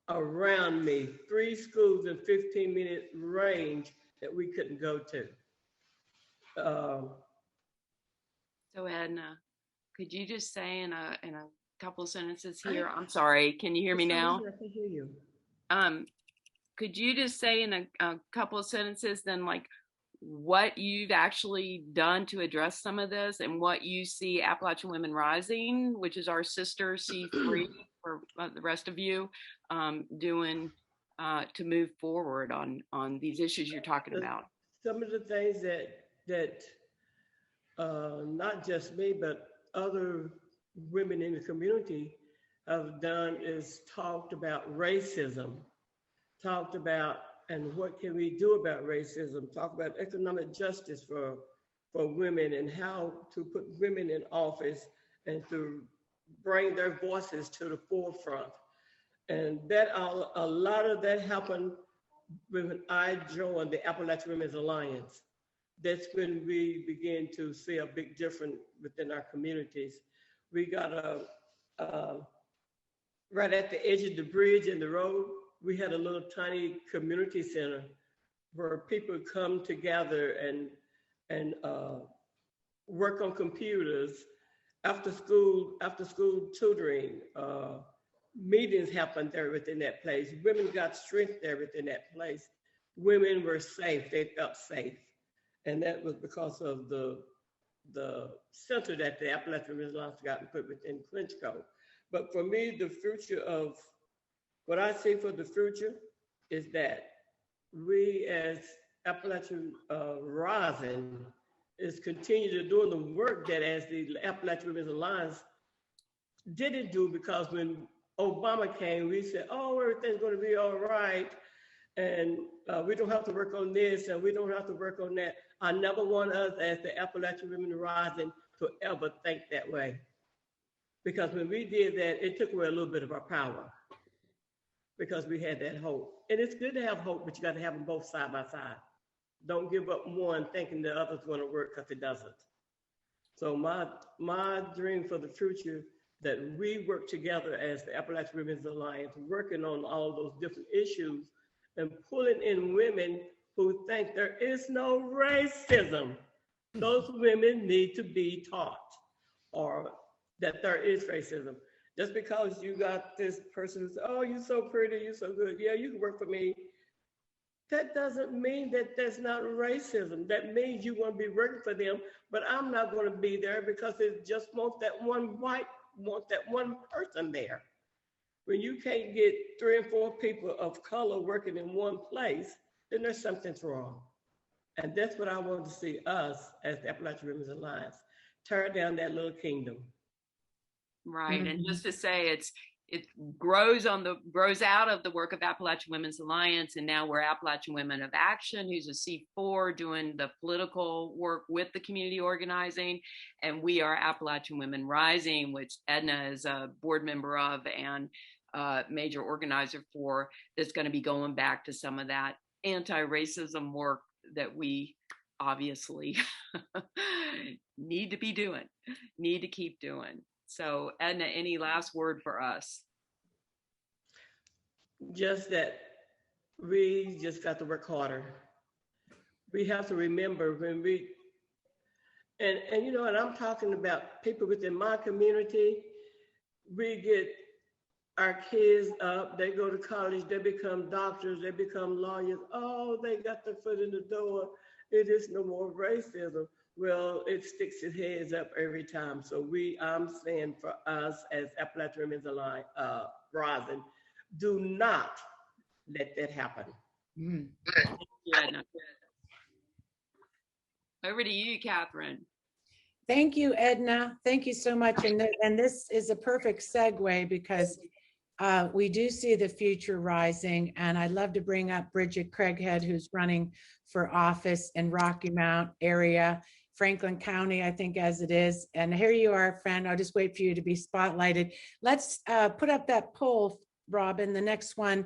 around me. 3 schools in 15-minute range that we couldn't go to. So Edna, could you just say in a couple of sentences here? I'm sorry, can you hear me now? I can hear you. Could you just say in a couple of sentences then like what you've actually done to address some of this and what you see Appalachian Women Rising, which is our sister C3 for the rest of you, doing to move forward on these issues you're talking about? Some of the things that not just me, but other women in the community have done is talked about racism, talked about and what can we do about racism, talk about economic justice for women and how to put women in office and to bring their voices to the forefront. And that a lot of that happened when I joined the Appalachian Women's Alliance. That's when we began to see a big difference within our communities. We got right at the edge of the bridge and the road, we had a little tiny community center where people come together and work on computers, after school tutoring, meetings happened there within that place. Women got strength there within that place. Women were safe, they felt safe. And that was because of the center that the Appalachian Women's Alliance got put within Clinchco. But for me, the future of what I see for the future is that we as Appalachian Rising is continue to do the work that as the Appalachian Women's Alliance didn't do, because when Obama came, we said, oh, everything's going to be all right. And we don't have to work on this and we don't have to work on that. I never want us as the Appalachian Women Rising to ever think that way. Because when we did that, it took away a little bit of our power because we had that hope. And it's good to have hope, but you got to have them both side by side. Don't give up one thinking the other's going to work, because it doesn't. So my dream for the future, that we work together as the Appalachian Women's Alliance, working on all those different issues and pulling in women who think there is no racism. Those women need to be taught, or that there is racism. Just because you got this person who says, oh, you're so pretty, you're so good, yeah, you can work for me. That doesn't mean that there's not racism. That means you want to be working for them, but I'm not going to be there because it just wants that one person there. When you can't get 3 and 4 people of color working in one place, then there's something's wrong. And that's what I want to see us as the Appalachian Women's Alliance, tear down that little kingdom. Right, and just to say it grows out of the work of Appalachian Women's Alliance, and now we're Appalachian Women of Action, who's a C4 doing the political work with the community organizing, and we are Appalachian Women Rising, which Edna is a board member of and major organizer for, that's going to be going back to some of that anti-racism work that we obviously need to be doing, need to keep doing. So Edna, any last word for us? Just that we just got to work harder. We have to remember when we, and you know, and I'm talking about people within my community, we get our kids up, they go to college, they become doctors, they become lawyers. Oh, they got their foot in the door. It is no more racism. Well, it sticks its heads up every time. So I'm saying for us as Appalachian Women's Alliance Rising, do not let that happen. Mm. Yeah, over to you, Catherine. Thank you, Edna. Thank you so much. And this is a perfect segue because we do see the future rising. And I'd love to bring up Bridgette Craighead, who's running for office in Rocky Mount area, Franklin County, I think, as it is. And here you are, friend. I'll just wait for you to be spotlighted. Let's put up that poll, Robin, the next one.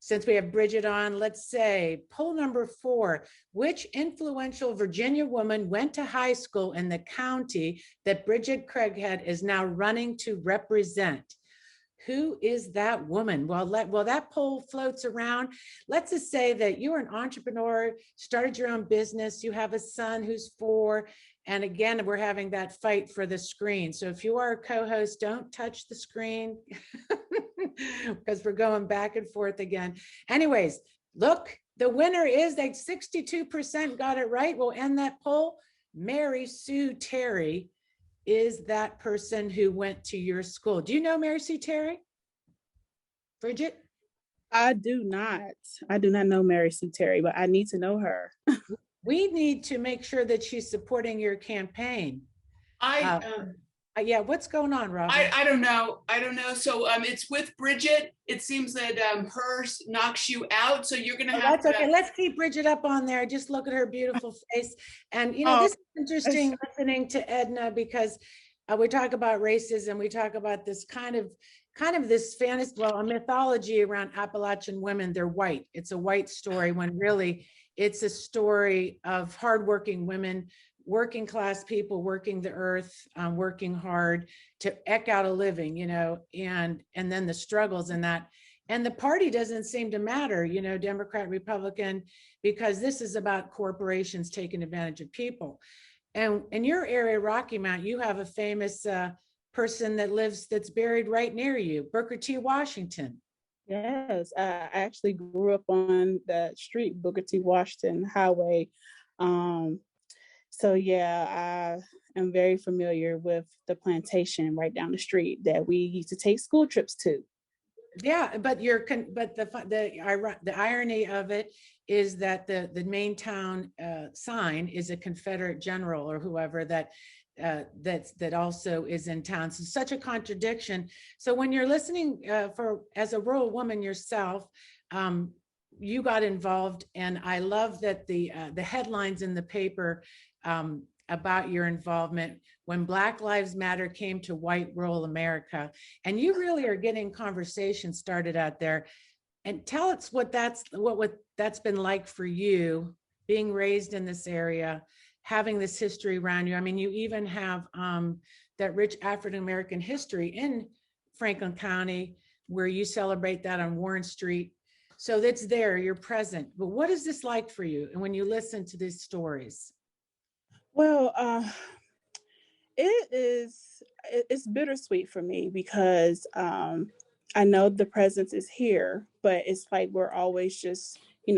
Since we have Bridgette on, let's say poll number 4, which influential Virginia woman went to high school in the county that Bridgette Craighead is now running to represent? Who is that woman? Well, that poll floats around. Let's just say that you're an entrepreneur, started your own business, you have a son who's 4, and again, we're having that fight for the screen. So if you are a co-host, don't touch the screen because we're going back and forth again. Anyways, look, the winner is that 62% got it right. We'll end that poll. Mary Sue Terry is that person who went to your school. Do you know Mary Sue Terry? Bridgette? I do not. I do not know Mary Sue Terry, but I need to know her. We need to make sure that she's supporting your campaign. Yeah, what's going on, Robin? I don't know. So it's with Bridgette. It seems that hers knocks you out. So you're gonna have that's okay. Let's keep Bridgette up on there. Just look at her beautiful face. And this is interesting listening to Edna because we talk about racism. We talk about this kind of this fantasy, a mythology around Appalachian women. They're white. It's a white story when really it's a story of hardworking women, working class people, working the earth, working hard to eke out a living, and then the struggles in that. And the party doesn't seem to matter, Democrat, Republican, because this is about corporations taking advantage of people. And in your area, Rocky Mount, you have a famous person that's buried right near you, Booker T. Washington. Yes, I actually grew up on that street, Booker T. Washington Highway. So yeah, I am very familiar with the plantation right down the street that we used to take school trips to. Yeah, but the irony of it is that the main town sign is a Confederate general or whoever that also is in town. So such a contradiction. So when you're listening as a rural woman yourself, you got involved, and I love that the headlines in the paper about your involvement when Black Lives Matter came to white rural America, and you really are getting conversations started out there. And tell us what that's been like for you, being raised in this area, having this history around you. I mean, you even have that rich African American history in Franklin County, where you celebrate that on Warren Street. So that's there, you're present. But what is this like for you? And when you listen to these stories? Well, it's bittersweet for me because I know the presence is here, but it's like we're always just,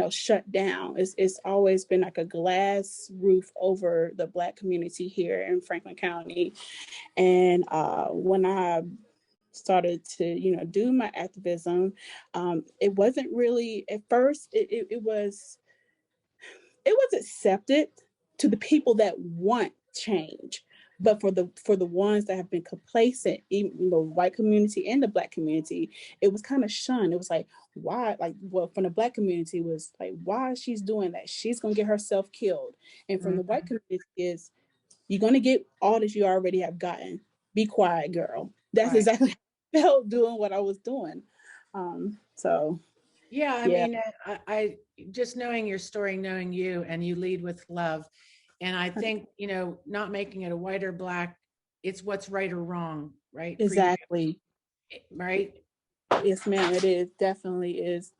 shut down. It's always been like a glass roof over the Black community here in Franklin County. And when I started to, do my activism, it wasn't really, at first, it was accepted to the people that want change, but for the ones that have been complacent, even the white community and the Black community, it was kind of shunned. It was like, why? From the Black community, it was like, why she's doing that? She's gonna get herself killed. And from the white community is, you're gonna get all that you already have gotten. Be quiet, girl. That's exactly how I felt doing what I was doing. Yeah, I mean, I just knowing your story, knowing you, and you lead with love. And I think, not making it a white or Black, it's what's right or wrong, right? Exactly. Right? Yes, ma'am, it is, definitely is.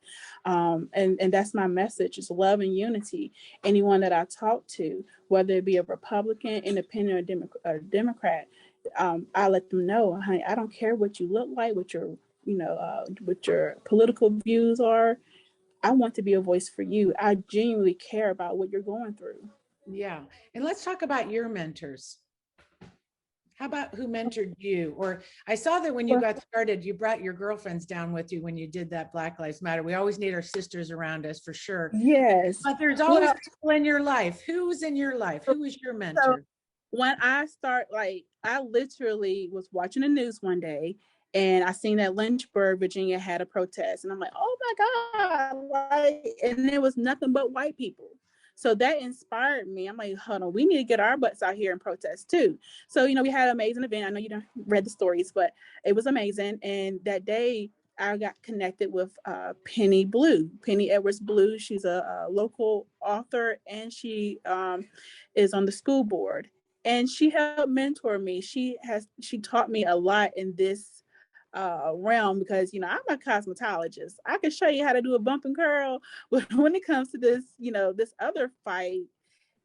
And that's my message, is love and unity. Anyone that I talk to, whether it be a Republican, Independent, or Democrat, I let them know, honey, I don't care what you look like, what your political views are. I want to be a voice for you. I genuinely care about what you're going through. Yeah. And let's talk about your mentors. How about who mentored you? Or I saw that when you got started, you brought your girlfriends down with you when you did that Black Lives Matter. We always need our sisters around us for sure. Yes. But there's always people in your life. Who's in your life? Who was your mentor? So when I start, like, I literally was watching the news one day and I seen that Lynchburg, Virginia had a protest. And I'm like, oh my God. Like, and it was nothing but white people. So that inspired me. I'm like, hold on, we need to get our butts out here and protest too. So, we had an amazing event. I know you done read the stories, but it was amazing. And that day I got connected with Penny Edwards Blue. She's a local author and she is on the school board. And she helped mentor me. She taught me a lot in this realm because I'm a cosmetologist. I can show you how to do a bump and curl, but when it comes to this, this other fight,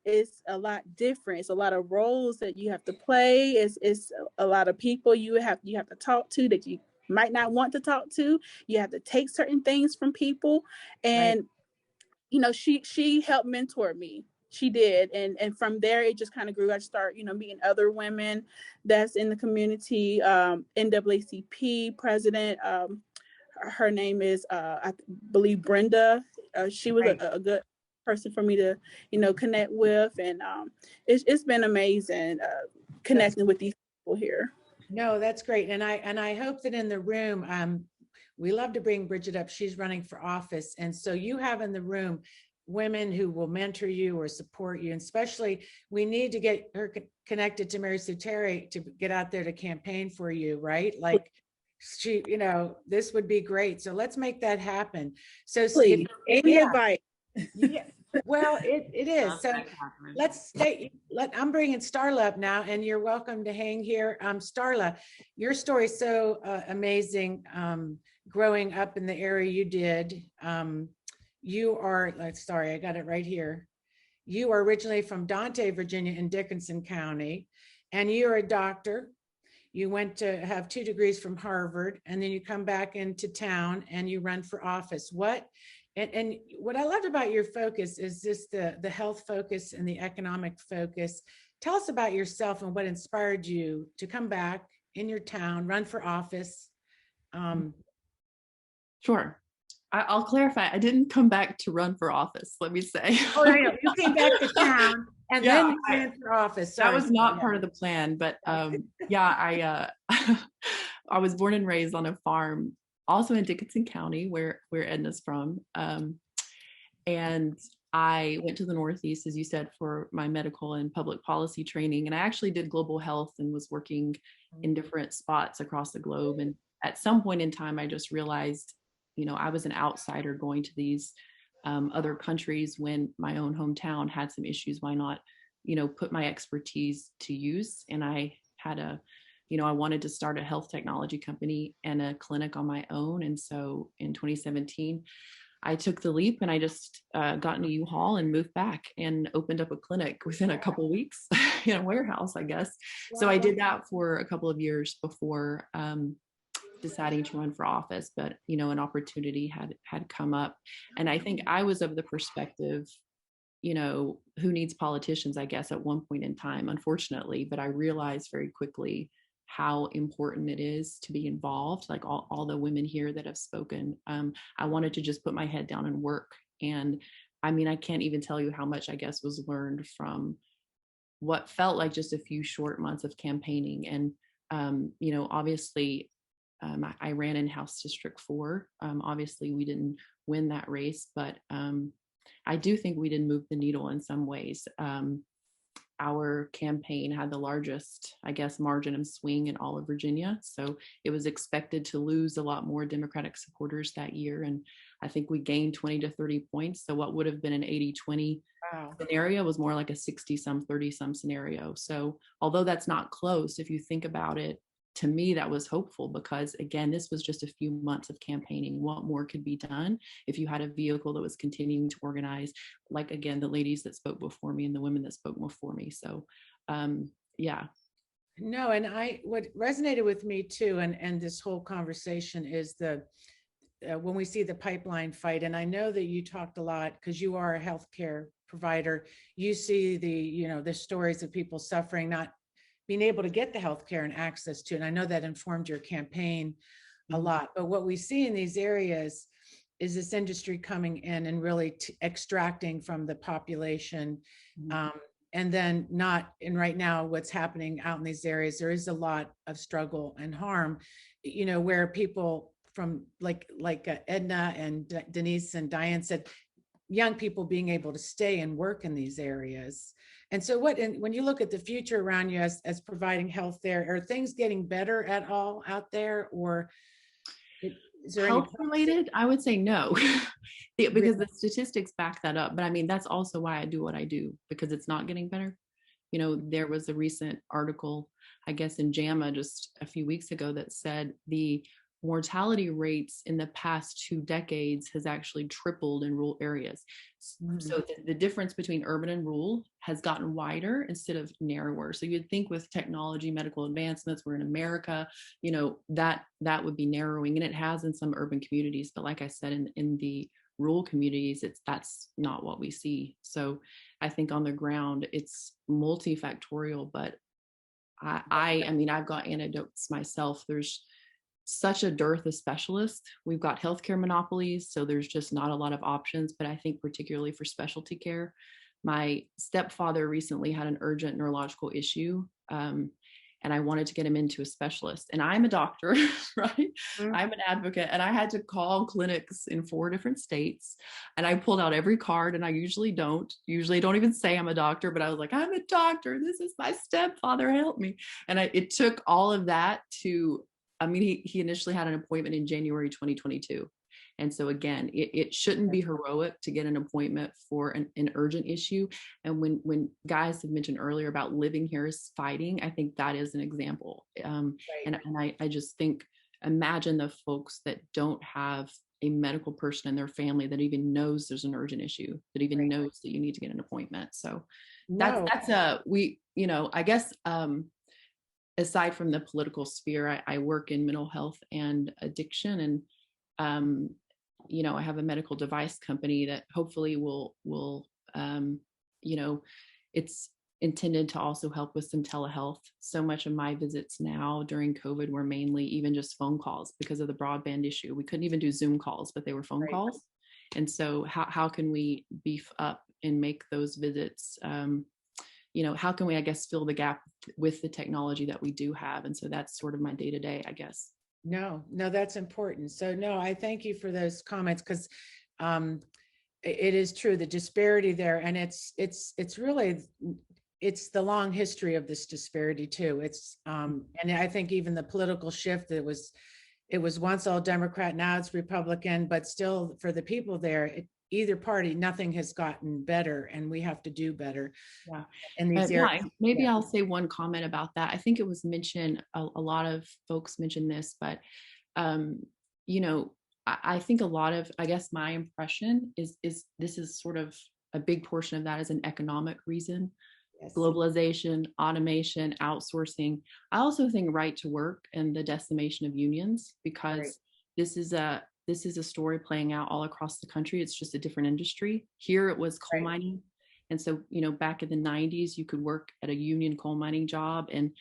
it's a lot different. It's a lot of roles that you have to play. It's a lot of people you have to talk to that you might not want to talk to. You have to take certain things from people, and she helped mentor me. She did. And from there, it just kind of grew. I started, meeting other women that's in the community. NAACP president, her name is, I believe, Brenda. She was a good person for me to, connect with. And it's been amazing connecting with these people here. No, that's great. And I hope that in the room, we love to bring Bridgette up. She's running for office. And so you have in the room women who will mentor you or support you. And especially, we need to get her connected to Mary Sue Terry to get out there to campaign for you, right? Like she, this would be great. So let's make that happen. So please, any advice? Yeah. Well, it is. So let's stay. I'm bringing Starla up now, and you're welcome to hang here. Starla, your story is so amazing. Growing up in the area you did. You are, sorry, I got it right here. You are originally from Dante, Virginia in Dickinson County, and you're a doctor. You went to have 2 degrees from Harvard, and then you come back into town and you run for office. And what I loved about your focus is just the health focus and the economic focus. Tell us about yourself and what inspired you to come back in your town, run for office. Sure. I'll clarify. I didn't come back to run for office, let me say. Oh, I know. You came back to town and then you ran for office. Sorry. That was not part of the plan, but I was born and raised on a farm, also in Dickinson County, where Edna's from. And I went to the Northeast, as you said, for my medical and public policy training. And I actually did global health and was working in different spots across the globe. And at some point in time, I just realized, I was an outsider going to these other countries when my own hometown had some issues. Why not, put my expertise to use? And I had I wanted to start a health technology company and a clinic on my own. And so in 2017, I took the leap and I just got into U-Haul and moved back and opened up a clinic within a couple of weeks in a warehouse, I guess. Wow. So I did that for a couple of years before deciding to run for office, but an opportunity had come up. And I think I was of the perspective, who needs politicians, I guess, at one point in time, unfortunately, but I realized very quickly how important it is to be involved. Like all the women here that have spoken, I wanted to just put my head down and work. And I mean, I can't even tell you how much, I guess, was learned from what felt like just a few short months of campaigning. And, obviously, I ran in House District 4. Obviously, we didn't win that race, but I do think we did move the needle in some ways. Our campaign had the largest, I guess, margin of swing in all of Virginia. So it was expected to lose a lot more Democratic supporters that year. And I think we gained 20 to 30 points. So what would have been an 80-20 scenario was more like a 60-some, 30-some scenario. So although that's not close, if you think about it, to me, that was hopeful because, again, this was just a few months of campaigning. What more could be done if you had a vehicle that was continuing to organize, like, again, the ladies that spoke before me and the women that spoke before me. So, yeah. No, and what resonated with me too, and this whole conversation is when we see the pipeline fight, and I know that you talked a lot because you are a healthcare provider. You see the stories of people suffering, being able to get the healthcare and access to. And I know that informed your campaign a lot. But what we see in these areas is this industry coming in and really extracting from the population. And then not, and right now what's happening out in these areas, there is a lot of struggle and harm, you know, where people from like Edna and Denise and Diane said, young people being able to stay and work in these areas. And so when you look at the future around you as providing health there, are things getting better at all out there, or is there health related? I would say no, because the statistics back that up. But I mean, that's also why I do what I do, because it's not getting better. You know, there was a recent article, I guess in JAMA just a few weeks ago, that said the mortality rates in the past 2 decades has actually tripled in rural areas. So the difference between urban and rural has gotten wider instead of narrower. So you'd think with technology, medical advancements, we're in America, you know, that would be narrowing, and it has in some urban communities. But like I said, in the rural communities, that's not what we see. So I think on the ground, it's multifactorial, but I mean, I've got anecdotes myself. There's such a dearth of specialists. We've got healthcare monopolies, so there's just not a lot of options. But I think particularly for specialty care, my stepfather recently had an urgent neurological issue, and I wanted to get him into a specialist. And I'm a doctor, right? I'm an advocate, and I had to call clinics in 4 different states. And I pulled out every card, and I usually don't even say I'm a doctor, but I was like, I'm a doctor. This is my stepfather. Help me. And it took all of that to, I mean, he initially had an appointment in January 2022. And so again, it shouldn't be heroic to get an appointment for an urgent issue. And when guys have mentioned earlier about living here is fighting, I think that is an example. And I just think, imagine the folks that don't have a medical person in their family that even knows there's an urgent issue, that even knows that you need to get an appointment. So that's you know, I guess, aside from the political sphere, I work in mental health and addiction, and you know, I have a medical device company that hopefully will you know, it's intended to also help with some telehealth. So much of my visits now during COVID were mainly even just phone calls because of the broadband issue. We couldn't even do Zoom calls, but they were phone calls. And so how can we beef up and make those visits, you know, how can we, I guess, fill the gap with the technology that we do have? And so that's sort of my day-to-day, I guess. No, that's important. So no, I thank you for those comments, because it is true, the disparity there. And it's really, it's the long history of this disparity too. It's and I think even the political shift, it was once all Democrat, now it's Republican, but still for the people there, either party, nothing has gotten better, and we have to do better. Yeah. In these areas. Maybe I'll say one comment about that. I think it was mentioned, a lot of folks mentioned this, but you know, I think a lot of, I guess my impression is this is sort of a big portion of that is an economic reason. Yes. Globalization, automation, outsourcing. I also think right to work and the decimation of unions, because this is a story playing out all across the country. It's just a different industry. Here it was coal mining. And so, you know, back in the 90s, you could work at a union coal mining job and,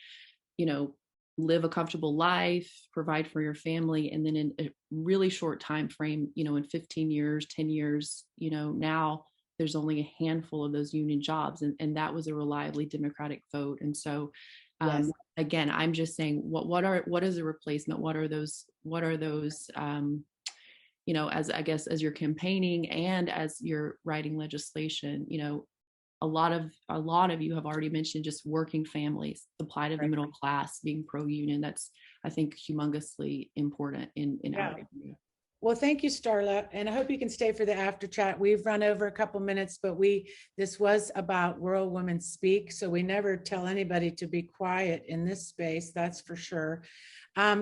you know, live a comfortable life, provide for your family. And then in a really short time frame, you know, in 15 years, 10 years, you know, now there's only a handful of those union jobs. And that was a reliably Democratic vote. And so, again, I'm just saying, what is a replacement? What are those, you know, as I guess, as you're campaigning and as you're writing legislation, you know, a lot of you have already mentioned just working families, the plight of the middle class, being pro-union. That's, I think, humongously important in our area. Well, thank you, Starla. And I hope you can stay for the after chat. We've run over a couple minutes, but this was about Rural Women Speak. So we never tell anybody to be quiet in this space, that's for sure.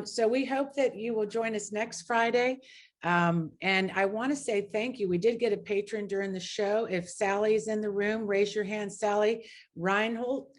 So we hope that you will join us next Friday. And I want to say thank you. We did get a patron during the show. If Sally's in the room, raise your hand. Sally Reinhold,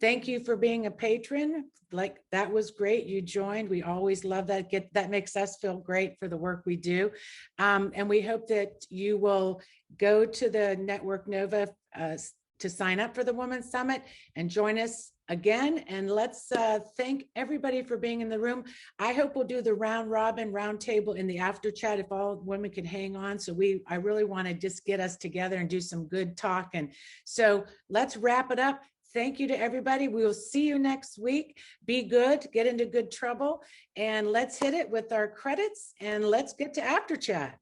thank you for being a patron. Like, that was great. You joined. We always love that. That makes us feel great for the work we do. And we hope that you will go to the Network Nova to sign up for the Women's Summit and join us again, and let's thank everybody for being in the room. I hope we'll do the round robin round table in the after chat if all women can hang on. So I really want to just get us together and do some good talk. And so let's wrap it up. Thank you to everybody. We will see you next week. Be good, get into good trouble, and let's hit it with our credits and let's get to after chat.